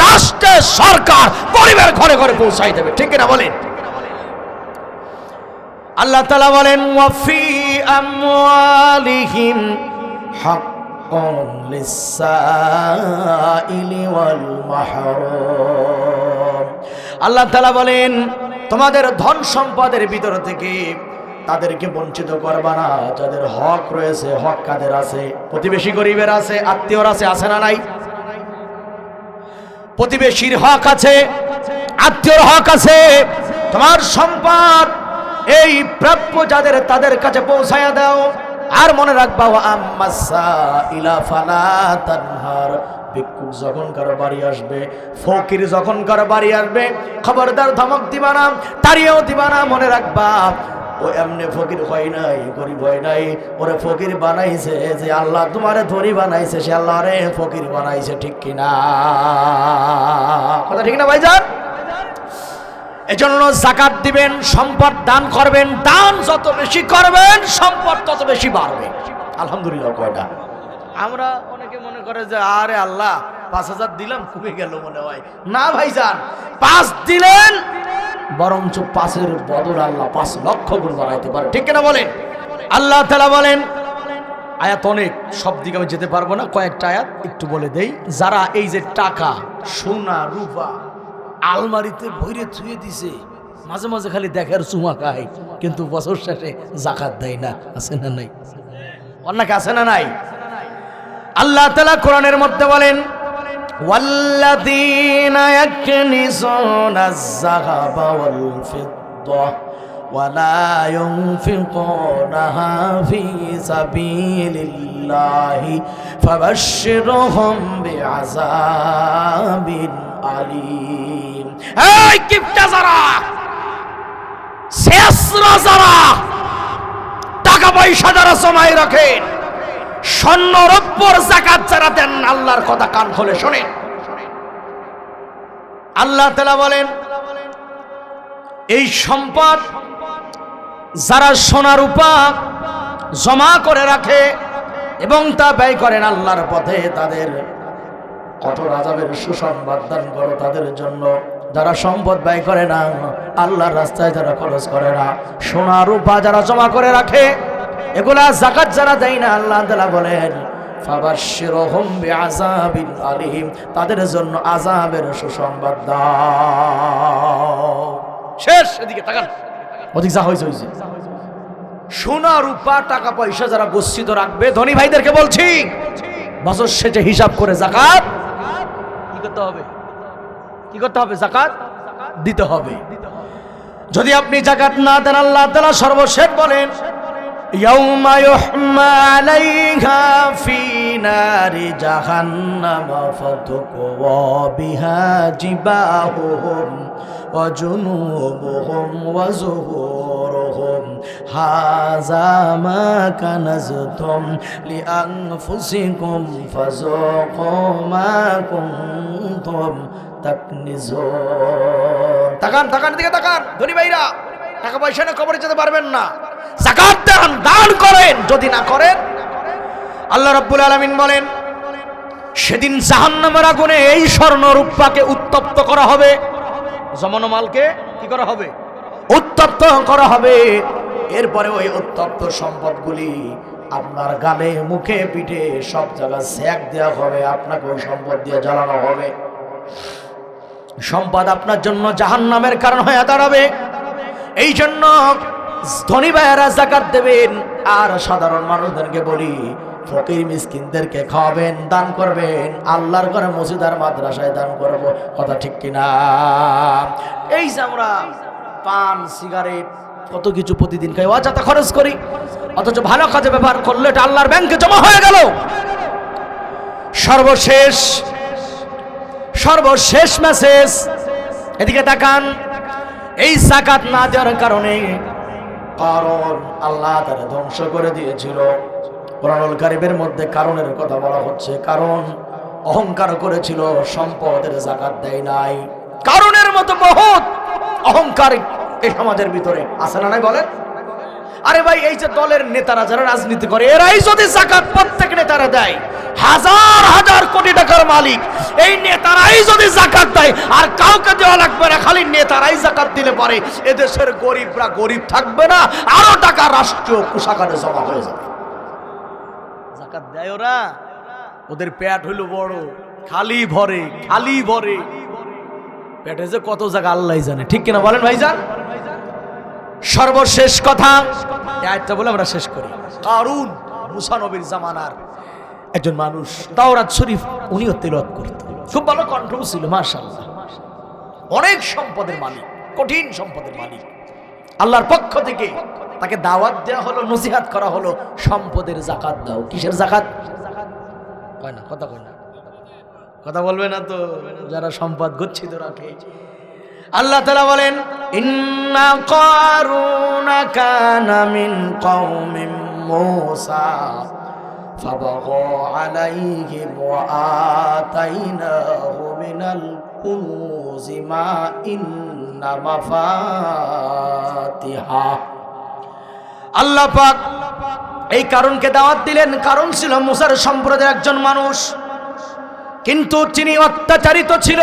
রাষ্ট্রের সরকার গরিবের ঘরে ঘরে পৌঁছাই দেবে। ঠিক কিনা বলেন? আল্লাহ তাআলা বলেন ওয়াফি আমওয়ালিহিম হাক্কুন লিস-সাইলি ওয়াল মাহরুম। আল্লাহ তাআলা বলেন তোমাদের ধন সম্পদের ভিতর থেকে তাদেরকে বঞ্চিত করবা না, যাদের হক রয়েছে। হক কাদের আছে? প্রতিবেশী গরিবের আছে, আত্মীয়র আছে, আছে না নাই? প্রতিবেশীর হক আছে, আত্মীয়র হক আছে। তোমার সম্পদ এই প্রাপ্য যাদের, তাদের কাছে পৌঁছায়া দাও। আর মনে রাখবা ওয়া আম্মাস-সাইলা ফালা তানহার। ভিক্ষুক যখন কারো বাড়ি আসবে, ফকির যখন কারো বাড়ি আসবে, খবরদার ধমক দিবা না, তাড়িয়েও দিবা না। মনে রাখবা ও এমনি ফকির হয় নাই, গরিব হয় নাই, ওরে ফকির বানাইছে যে আল্লাহ। তোমারে ধনী বানাইছে সে আল্লাহ রে ফকির বানাইছে। ঠিক কিনা কথা? ঠিক না ভাইজান? এজন্য যাকাত দিবেন, সম্পদ দান করবেন। দান যত বেশি করবেন সম্পদ তত বেশি বাড়বে। আলহামদুলিল্লাহ। কয়টা আমরা অনেকে মনে করে যে আরে আল্লাহ 5,000 দিলাম কমে গেল মনে হয়। না ভাইজান, 5 দিলেন বরঞ্চ 5-এর বদল আল্লাহ 5 লক্ষ গুণ বাড়াইতে পারে। ঠিক কিনা বলেন? আল্লাহ তাআলা বলেন, আয়াত অনেক, সব দিকে আমি যেতে পারবো না, কয়েকটা আয়াত একটু বলে দেই। যারা এই যে টাকা, সোনা, রূপা আলমারিতে ভরে থুয়ে দিছে, মাঝে মাঝে খালি দেখার চুমা খায়, কিন্তু বছর শেষে যাকাত দেয় না, আছে না নাই? অনেকে আছে না নাই? আল্লাহ তাআলা কোরআনের মধ্যে বলেন, ওয়াল্লাযীনা ইয়াকনিজুনাজ যাহাবা ওয়াল ফিদ্দা ওয়ালা ইউনফিকুনাহা ফী সাবিলিল্লাহি ফাবাশশিরহুম বিআযাবিন আলীম। এই কিপটা যারা, শেষরা যারা, টাকা পয়সা যারা জমাই রাখেন, স্বর্ণ রৌপ্যর যাকাত যারা দেন, আল্লাহর কথা কান খুলে শোনেন। আল্লাহ তাআলা বলেন, এই সম্পদ যারা সোনা রূপা জমা করে রাখে এবং তা ব্যয় করেন আল্লাহর পথে, তাদের কঠোর আযাবের সুসংবাদ দান করো তাদের জন্য। যারা সম্পদ ব্যয় করে না, আল্লাহর রাস্তায় যারা খরচ করে না, সোনা রূপা যারা জমা করে রাখে, এগুলা যাকাত যারা দেয় না, আল্লাহ তাআলা বলেন ফাবাশশিরহুম বিআযাবিন আলীম, তাদের জন্য আযাবের সুসংবাদ দাও। শেষ। এদিকে তাকান, ওদিক যা হইছে হইছে। সোনা রূপা টাকা পয়সা যারা গচ্ছিত রাখবে, ধনী ভাইদেরকে বলছি, বছর শেষে হিসাব করে যাকাত কি করতে হবে? কি করতে হবে? যাকাত দিতে হবে। যদি আপনি যাকাত না দেন, আল্লাহ তাআলা সর্বশেষ বলেন, ইয়াউমা ইউহমা আলাইহা ফি নারি জাহান্নাম ফাতুকওয়া বিহা জিবাহুহুম ওয়া জুনুবুহুম ওয়া যুহুরুহুম হাযা মা কানাজতুম লিআনফুসিকুম ফাযুকু মা কুনতুম তাকনিজুন। তাকান, তাকান, দিকে তাকান ধনী ভাইরা, টাকা পয়সা নিয়ে কবরে যেতে পারবেন না, যাকাত দেন, দান করেন। যদি না করেন, আল্লাহ রাব্বুল আলামিন বলেন, সেদিন জাহান্নামের আগুনে এই স্বর্ণ রূপাকে উত্তপ্ত করা হবে, জমানো মালকে কি করা হবে? উত্তপ্ত করা হবে। এরপরে ওই উত্তপ্ত সম্পদগুলি আপনার গালে, মুখে, পিঠে সব জায়গায় সেক দেওয়া হবে, আপনাকে ওই সম্পদ দিয়ে জ্বালানো হবে। সম্পদ আপনার জন্য জাহান্নামের কারণ হয়ে দাঁড়াবে। এই জন্য ধনী ভাইয়েরা যাকাত দেবেন। আর সাধারণ মানুষদেরকে বলি, ফকির মিসকিনদেরকে খাওয়াবেন, দান করবেন। আল্লাহর ঘরে, মসজিদ আর মাদ্রাসায় দান করব, কথা ঠিক কিনা? এই যে আমরা পান, সিগারেট, কত কিছু প্রতিদিন খাই, অযথা খরচ করি, অথচ ভালো কাজে ব্যবহার করলে এটা আল্লাহর ব্যাংকে জমা হয়ে গেল। সর্বশেষ মেসেজ, এদিকে তাকান। এই যাকাত না দেওয়ার কারণে কারণ আল্লাহ তারা ধ্বংস করে দিয়েছিল। কোরআনুল কারীমের মধ্যে কারণের কথা বলা হচ্ছে। কারণ অহংকার করেছিল, সম্পদের যাকাত দেয় নাই। কারণের মতো বহুত অহংকার এই সমাজের ভিতরে আছে না নাই বলেন? আরে ভাই, এই যে দলের নেতারা যারা রাজনীতি করে, এরাই যদি যাকাত প্রত্যেক নেতারা দেয়, হাজার হাজার কোটি টাকার মালিক এই নেতারাই যদি যাকাত দেয়, আর কাউকে দেওয়া লাগবে না, খালি নেতারাই যাকাত দিলে পারে, এদেশের গরিবরা গরিব থাকবে না, আরো টাকা রাষ্ট্রীয় কোষাগারে জমা হয়ে যাবে। যাকাত দেয় ওরা, ওদের পেট হইল বড়, খালি ভরে, খালি ভরে, পেটে যে কত জায়গা আল্লাহ জানে, ঠিক কিনা বলেন ভাইজান? সর্বশেষ কথা, আয়াতটা বলে আমরা শেষ করি। কারুন মুসা নবীর জামানার একজন মানুষ, তাওরাত শরীফ উনিও তেলাওয়াত করত, খুব ভালো কণ্ঠ ছিল, মাশাআল্লাহ, অনেক সম্পদের মালিক, কঠিন সম্পদের মালিক। আল্লাহর পক্ষ থেকে তাকে দাওয়াত দেওয়া হলো, নসিহত করা হলো, সম্পদের যাকাত দাও। কিসের যাকাত? কয় না, কথা কয় না, কথা বলবে না তো যারা সম্পদ গচ্ছিত রাখে। আল্লাহ তাআলা বলেন, ইন্না কারুনা কানা মিন কওমি মূসা ফাবাগা আলাইহিম ওয়া আতাইনাহু মিনাল কুনূজি মা ইন্না ইন্না মাফাতিহা। আল্লাহ পাক এই কারণকে দাওয়াত দিলেন। কারণ ছিল মুসার সম্প্রদায়ের একজন মানুষ, কিন্তু তিনি অত্যাচারিত ছিল,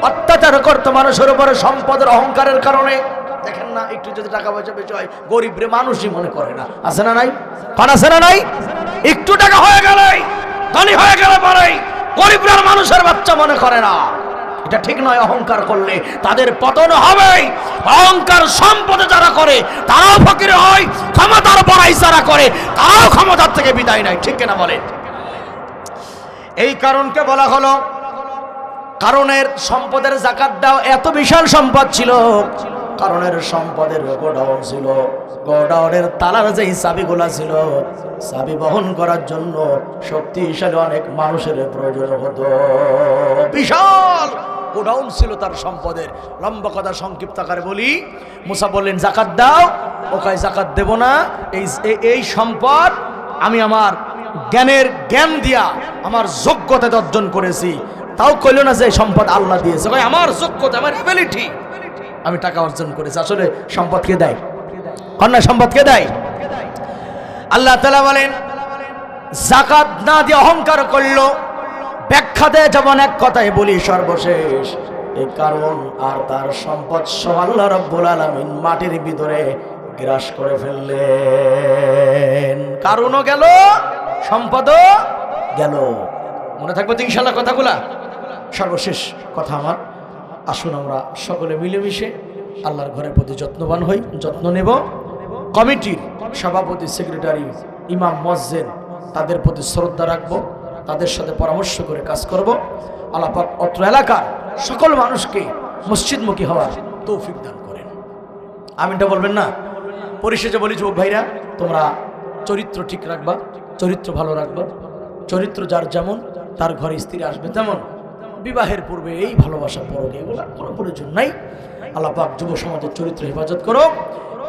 অত্যাচার করত মানুষের উপরে সম্পদের অহংকারের কারণে। দেখেন না, একটু যদি টাকা পয়সা বেশি হয় গরিব রে মানুষই মনে করে না। আছে না নাই? আছে না নাই? একটু টাকা হয়ে গেলে, ধনী হয়ে গেলে পরেই গরিবরা মানুষের বাচ্চা মনে করে না। এটা ঠিক নয়। অহংকার করলে তাদের পতন হবেই। অহংকার সম্পদে যারা করে তারাও ফকির হয়, ক্ষমতার বড়াই যারা করে তারাও ক্ষমতার থেকে বিদায় নেয়। ঠিক কিনা বলেন? এই কারণকে বলা হলো কারণের সম্পদের যাকাত দাও। এত বিশাল সম্পদ ছিল, কারণের সম্পদের গোডাউন ছিল, গোডাউনের তালার যেই চাবিগুলা ছিল, চাবি বহন করার জন্য শক্তিশালী অনেক মানুষের প্রয়োজন হতো। বিশাল গোডাউন ছিল তার সম্পদের। লম্বা কথা সংক্ষিপ্ত আকারে বলি, মুসা বললেন যাকাত দাও। ও কয় যাকাত দেব না, এই সম্পদ আমি আমার জ্ঞান দিয়া আমার যোগ্যতা অর্জন করেছি। তাও কইল না যে সম্পদ আল্লাহ দিয়েছে, কয় আমার যোগ্যতা, আমার এবিলিটি, আমি টাকা অর্জন করেছি। আসলে সম্পদ কে দেয়? কন্যা সম্পদ কে দেয়? আল্লাহ তাআলা বলেন যাকাত না দিয়ে অহংকার করলো। ব্যাখ্যা দেয় যেমন এক কথায় বলি সর্বশেষ, এই কারণ আর তার সম্পদ সহ আল্লাহ রাব্বুল আলামিন মাটির ভিতরে গ্রাস করে ফেললেন। কারণও গেল, সম্পদও গেল। মনে থাকবে তো ইনশাআল্লাহ কথাগুলা? সর্বশেষ কথা আমার, আসুন আমরা সকলে মিলেমিশে আল্লাহর ঘরের প্রতি যত্নবান হই, যত্ন নেব। কমিটির সভাপতি, সেক্রেটারি, ইমাম, মুয়াজ্জিন তাদের প্রতি শ্রদ্ধা রাখবো, তাদের সাথে পরামর্শ করে কাজ করব। আল্লাহ পাক অত্র এলাকার সকল মানুষকে মসজিদমুখী হওয়ার তৌফিক দান করেন। আমিনটা বলবেন না? পরিশেষে বলি যুবক ভাইরা, তোমরা চরিত্র ঠিক রাখবা, চরিত্র ভালো রাখবা। চরিত্র যার যেমন তার ঘরে স্ত্রী আসবে তেমন। বিবাহের পূর্বে এই ভালোবাসা পরক এগুলো কোনো প্রয়োজন নাই। আল্লাহ পাক যুব সমাজের চরিত্র হেফাজত করো।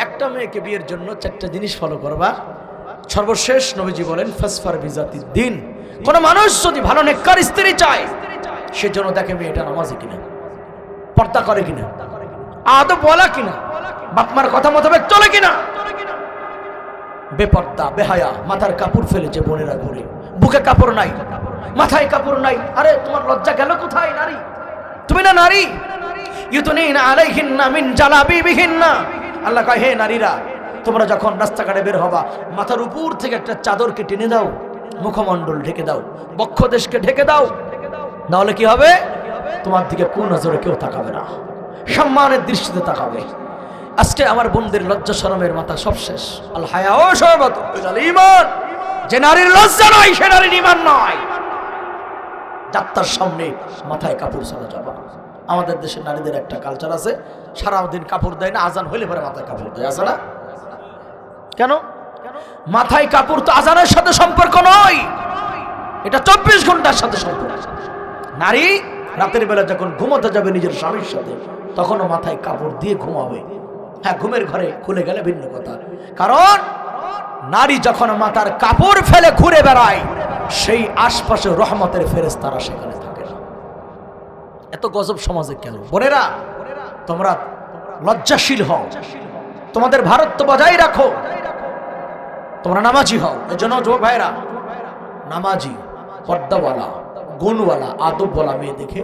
একটা মেয়েকে বিয়ের জন্য 4টা জিনিস ফলো করবা। সর্বশেষ নবীজি বলেন ফাসফার বিজাতিদ দ্বীন। কোন মানুষ যদি ভালো নেককার স্ত্রী চায়, সেজন্য দেখে মেয়েটা নামাজি কিনা, পর্দা করে কিনা, আদব বলা কিনা, বাপমার কথা মোতাবেক চলে কিনা। বেপর্দা, বেহায়া, মাথার কাপড় ফেলেছে বোনেরা ঘুরে, বুকে কাপড় নাই, মাথায় কাপড় নাই। আরে তোমার লজ্জা গেল কোথায়? নারী তুমি না নারী? ইউতুনিনা আলাইহিন্না মিন জালাবিবিহিন্না। আল্লাহ কয় হে নারীরা, তোমরা যখন রাস্তাঘাটে বের হবা মাথার উপর থেকে একটা চাদরকে টেনে দাও, মুখমণ্ডল ঢেকে দাও, বক্ষদেশকে ঢেকে দাও। নাহলে কি হবে? তোমার দিকে কোন নজরে কেউ তাকাবে না, সম্মানের দৃষ্টিতে তাকাবে। আজকে আমার বোনদের লজ্জা শরমের মাথা সব শেষ। আল হায়াউ শাবাতুন মিনাল ঈমান। যে নারীর লজ্জা নাই সে নারীর ঈমান নয়। যাত্রার সামনে মাথায় কাপড় ছাড়া যাবা। আমাদের দেশের নারীদের একটা কালচার আছে, সারাদিন কাপড় দেয় না, আজান হইলে পরে মাথায় কাপড় দেয়। আছে না? কেন? মাথায় কাপড় তো আজানের সাথে সম্পর্ক নয়, এটা 24 ঘন্টার সাথে সম্পর্ক। নারী রাতের বেলা যখন ঘুমাতে যাবে নিজের স্বামীর সাথে, তখনও মাথায় কাপড় দিয়ে ঘুমাবে। হ্যাঁ, ঘুমের ঘরে খুলে গেলে ভিন্ন কথা। কারণ নারী যখন মাথার কাপড় ফেলে ঘুরে বেড়ায়, সেই আশপাশে রহমতের ফেরেশতারা সেখানে থাকে না। এত গজব সমাজে কেন? বোনেরা, তোমরা লজ্জাশীল হও, তোমাদের ভারত বজায় রাখো, তোমরা নামাজি হও। এজন্য যুবক ভাইরা, নামাজি, পর্দাওয়ালা, গুণওয়ালা, আদবওয়ালা মেয়ে দেখে